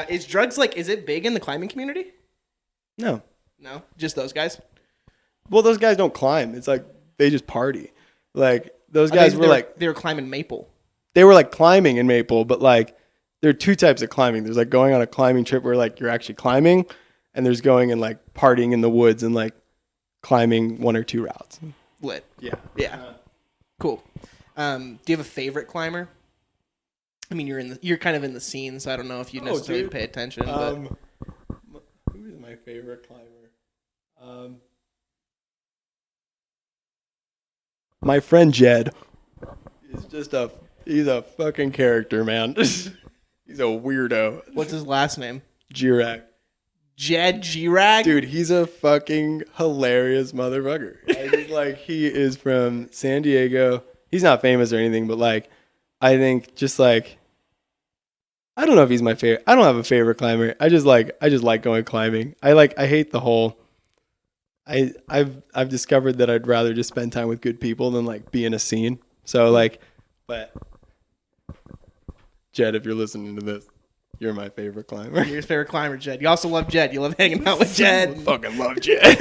Is drugs is it big in the climbing community? No, just those guys. Well, those guys don't climb. It's like they just party. Like those guys they were climbing Maple. They were like climbing in Maple, but like there are two types of climbing. There's like going on a climbing trip where like you're actually climbing, and there's going and like partying in the woods and like climbing one or two routes. Lit. Yeah. Cool. Do you have a favorite climber? I mean, you're kind of in the scene, so I don't know if you necessarily pay attention. But who is my favorite climber? My friend Jed is he's a fucking character, man. He's a weirdo. What's his last name? Jirag. Jed Jirag? Dude, he's a fucking hilarious motherfucker. He is from San Diego. He's not famous or anything, but like, I think just like, I don't know if he's my favorite. I don't have a favorite climber. I just like going climbing. I hate the whole, I've discovered that I'd rather just spend time with good people than like be in a scene. So like, but Jed, if you're listening to this, you're my favorite climber. You're your favorite climber, Jed. You also love Jed. You love hanging out with Jed. I fucking love Jed.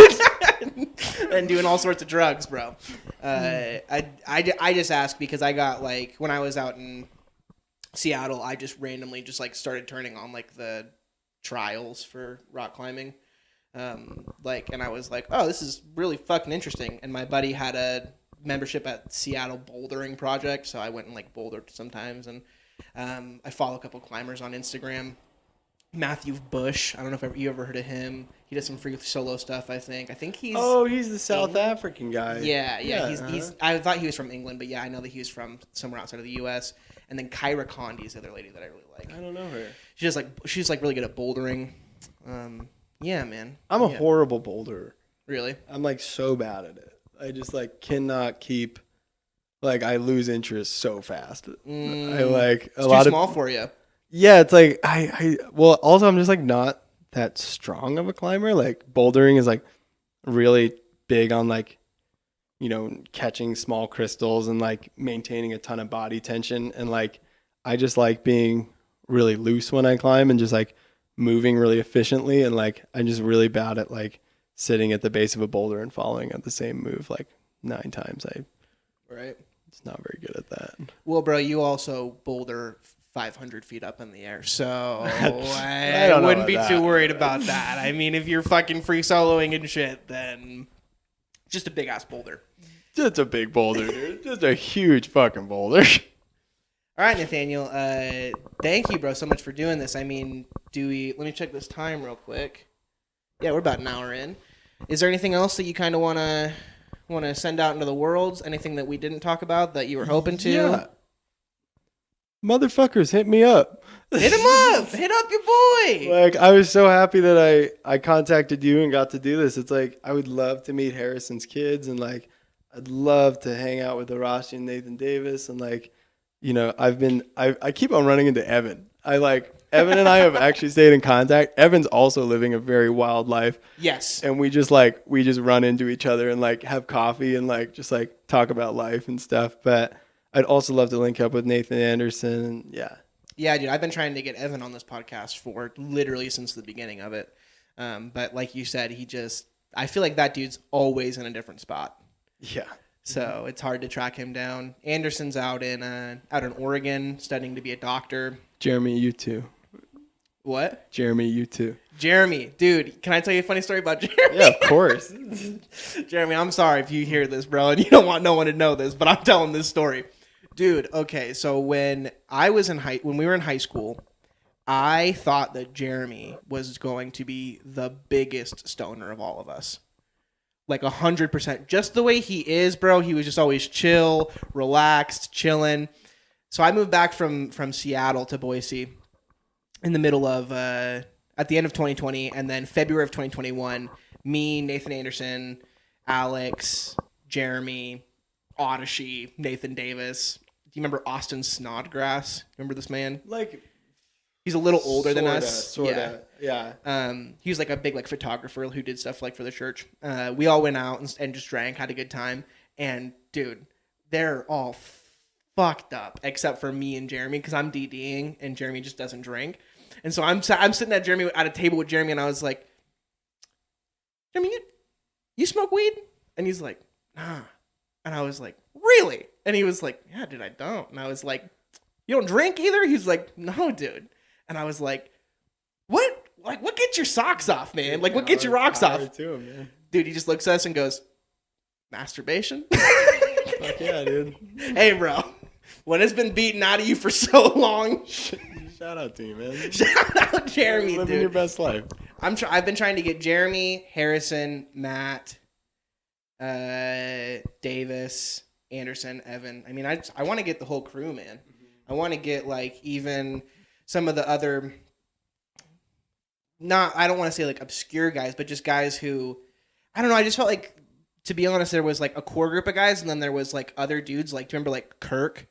And doing all sorts of drugs, bro. I just ask because I got like when I was out in Seattle, I just randomly just like started turning on like the trials for rock climbing. And I was like, oh, this is really fucking interesting. And my buddy had a membership at Seattle Bouldering Project, so I went and like bouldered sometimes. And I follow a couple climbers on Instagram. Matthew Bush. I don't know if you ever heard of him. He does some free solo stuff, I think. He's... Oh, he's the South African guy. Yeah. He's. I thought he was from England, but yeah, I know that he was from somewhere outside of the U.S. And then Kyra Condi is the other lady that I really like. I don't know her. She's really good at bouldering. Yeah, man. I'm a horrible boulderer. Really? I'm like so bad at it. I just like cannot keep like I lose interest so fast. I It's a too lot small for you. Yeah, it's like well, also I'm just like not that strong of a climber. Like bouldering is like really big on like, catching small crystals and like maintaining a ton of body tension. And like I just like being really loose when I climb and just like moving really efficiently. And like I'm just really bad at like sitting at the base of a boulder and following at the same move like 9 times. Right. It's not very good at that. Well, bro, you also boulder 500 feet up in the air, so I I don't know wouldn't be about too that. worried about that. I mean, if you're fucking free soloing and shit, then just a big ass boulder. Just a big boulder, dude. Just a huge fucking boulder. All right, Nathaniel. Thank you, bro, so much for doing this. I mean, let me check this time real quick. Yeah, we're about an hour in. Is there anything else that you kind of want to send out into the world? Anything that we didn't talk about that you were hoping to? Yeah. Motherfuckers, hit me up. Hit him up. Hit up your boy. Like, I was so happy that I contacted you and got to do this. It's like, I would love to meet Harrison's kids, and like, I'd love to hang out with Arashi and Nathan Davis. And like, I keep on running into Evan. Evan and I have actually stayed in contact. Evan's also living a very wild life. Yes. And we just run into each other and like have coffee and like just like talk about life and stuff. But I'd also love to link up with Nathan Anderson. And yeah. Yeah, dude, I've been trying to get Evan on this podcast for literally since the beginning of it. But like you said, I feel like that dude's always in a different spot. Yeah. So it's hard to track him down. Anderson's out in Oregon studying to be a doctor. Jeremy, you too. What? Jeremy, you too. Jeremy, dude, can I tell you a funny story about Jeremy? Yeah, of course. Jeremy, I'm sorry if you hear this, bro, and you don't want no one to know this, but I'm telling this story. Dude, okay, so when we were in high school, I thought that Jeremy was going to be the biggest stoner of all of us. Like 100%. Just the way he is, bro. He was just always chill, relaxed, chilling. So I moved back from Seattle to Boise in the middle of, at the end of 2020, and then February of 2021, me, Nathan Anderson, Alex, Jeremy, Odyssey, Nathan Davis. Do you remember Austin Snodgrass? Remember this man? Like, he's a little older than us. Sorta. Yeah. He was like a big like photographer who did stuff like for the church. We all went out and just drank, had a good time. And dude, they're all fucked up except for me and Jeremy because I'm DDing and Jeremy just doesn't drink. And so I'm sitting at a table with Jeremy and I was like, Jeremy, you smoke weed? And he's like, nah. And I was like, really? And he was like, yeah, dude, I don't. And I was like, you don't drink either? He's like, no, dude. And I was like, what? Like, what gets your socks off, man? Like, what gets your rocks off? To him, man. Dude, he just looks at us and goes, masturbation? Fuck yeah, dude. Hey, bro. When it's been beaten out of you for so long. Shout out to you, man. Shout out Jeremy, Living dude. your best life. I've been trying to get Jeremy, Harrison, Matt, Davis, Anderson, Evan. I mean, I want to get the whole crew, man. I want to get like even some of the other, I don't want to say like obscure guys, but just guys who, I don't know. I just felt like, to be honest, there was like a core group of guys, and then there was like other dudes. Like, do you remember like Kirk?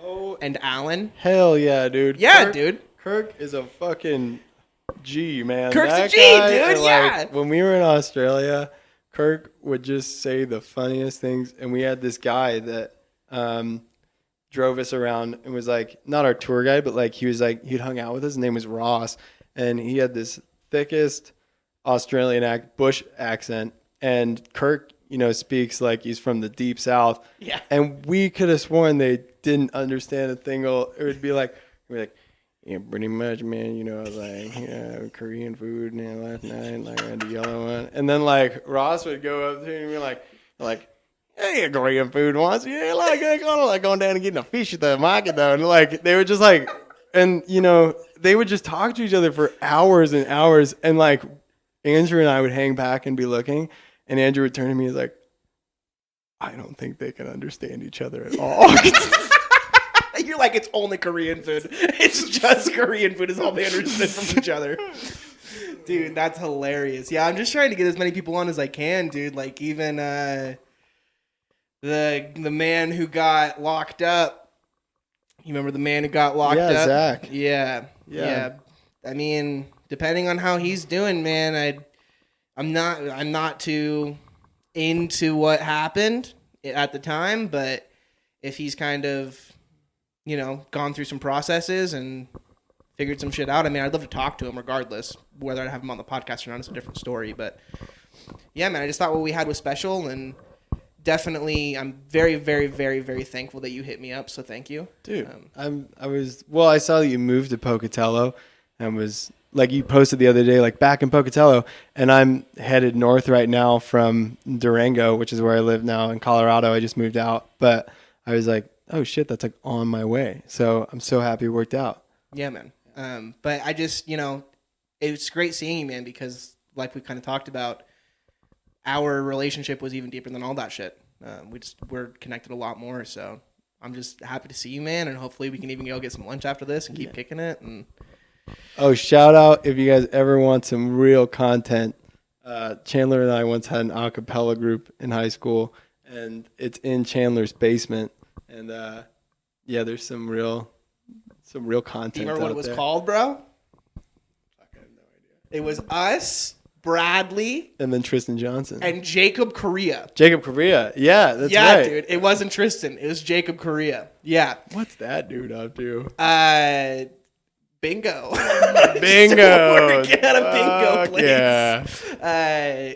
Oh, and Alan. Hell yeah, dude. Yeah, dude. Kirk is a fucking G, man. Kirk's that a G, guy, dude. Yeah. When we were in Australia, Kirk would just say the funniest things, and we had this guy that drove us around and was like not our tour guide, but like he'd hung out with us. His name was Ross, and he had this thickest Australian bush accent, and Kirk, speaks like he's from the deep south. Yeah. And we could have sworn they didn't understand a thing. It would be like, yeah, pretty much, man. I was like, Korean food, last night, like I had the yellow one. And then like Ross would go up to him and be like, hey, Korean food once. Yeah, like I kind of like going down and getting a fish at the market though. And like they would just like, and they would just talk to each other for hours and hours. And like Andrew and I would hang back and be looking. And Andrew would turn to me and he's like, I don't think they can understand each other at all. You're like, it's only Korean food. It's just Korean food is all they understand from each other. Dude, that's hilarious. Yeah, I'm just trying to get as many people on as I can, dude. Like even the man who got locked up. You remember the man who got locked up? Zach. Yeah. I mean, depending on how he's doing, man, I'm not too into what happened at the time, but if he's kind of, gone through some processes and figured some shit out, I mean, I'd love to talk to him regardless. Whether I have him on the podcast or not is a different story. But yeah, man, I just thought what we had was special, and definitely I'm very, very, very, very thankful that you hit me up. So thank you, dude. I saw that you moved to Pocatello, and was like, you posted the other day, like, back in Pocatello, and I'm headed north right now from Durango, which is where I live now in Colorado. I just moved out, but I was like, oh shit, that's like on my way. So I'm so happy it worked out. Yeah, man. But I just, it's great seeing you, man, because like we kind of talked about, our relationship was even deeper than all that shit. We're connected a lot more. So I'm just happy to see you, man. And hopefully we can even go get some lunch after this and keep kicking it. And oh, shout out if you guys ever want some real content. Chandler and I once had an a cappella group in high school, and it's in Chandler's basement. And there's some real content. Do you remember what it was there. called, bro? Fuck, I have no idea. It was us, Bradley, and then Tristan Johnson and Jacob Correa. Jacob Correa, yeah, that's right. Yeah, dude. It wasn't Tristan. It was Jacob Correa. Yeah. What's that dude up to? Bingo. Bingo. Get out of bingo, please. Yeah.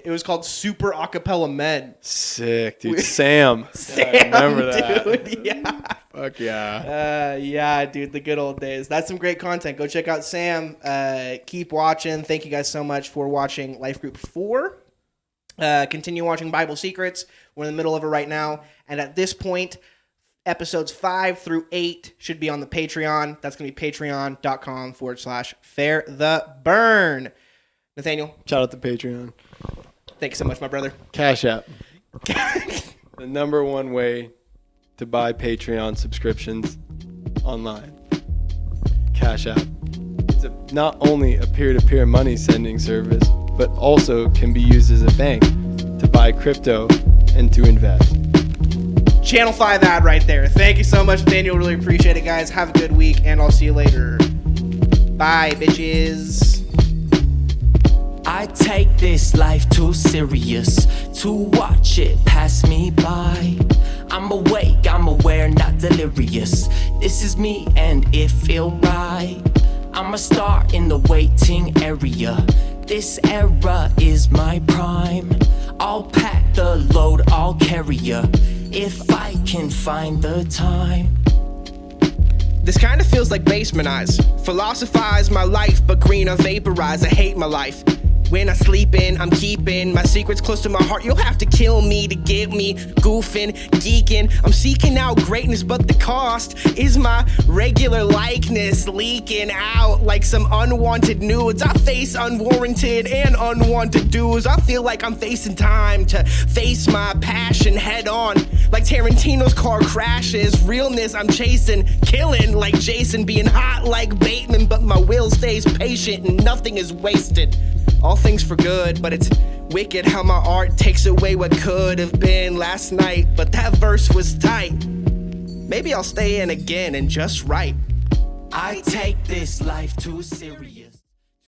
It was called Super Acapella Men. Sick, dude. Sam. Sam, I remember that. dude. Yeah. Fuck yeah. Yeah, dude. The good old days. That's some great content. Go check out Sam. Keep watching. Thank you guys so much for watching Lifegroup 4. Continue watching Bible Secrets. We're in the middle of it right now. And at this point, episodes 5 through 8 should be on the Patreon. That's going to be patreon.com/Fehr the Burn. Nathaniel. Shout out to Patreon. Thank you so much, my brother. Cash App. The number one way to buy Patreon subscriptions online. Cash App. It's not only a peer-to-peer money sending service, but also can be used as a bank to buy crypto and to invest. Channel 5 ad right there. Thank you so much, Nathaniel. Really appreciate it, guys. Have a good week, and I'll see you later. Bye, bitches. I take this life too serious to watch it pass me by. I'm awake, I'm aware, not delirious. This is me and it feel right. I'm a star in the waiting area. This era is my prime. I'll pack the load, I'll carry ya if I can find the time. This kind of feels like basement eyes. Philosophize my life, but green or vaporize. I hate my life. When I sleep in, I'm keeping my secrets close to my heart. You'll have to kill me to get me goofing, geeking. I'm seeking out greatness, but the cost is my regular likeness leaking out like some unwanted nudes. I face unwarranted and unwanted dues. I feel like I'm facing time to face my passion head on. Like Tarantino's car crashes, realness I'm chasing, killing like Jason, being hot like Bateman, but my will stays patient and nothing is wasted. All things for good, but it's wicked how my art takes away what could have been last night. But that verse was tight. Maybe I'll stay in again and just write. I take this life too serious.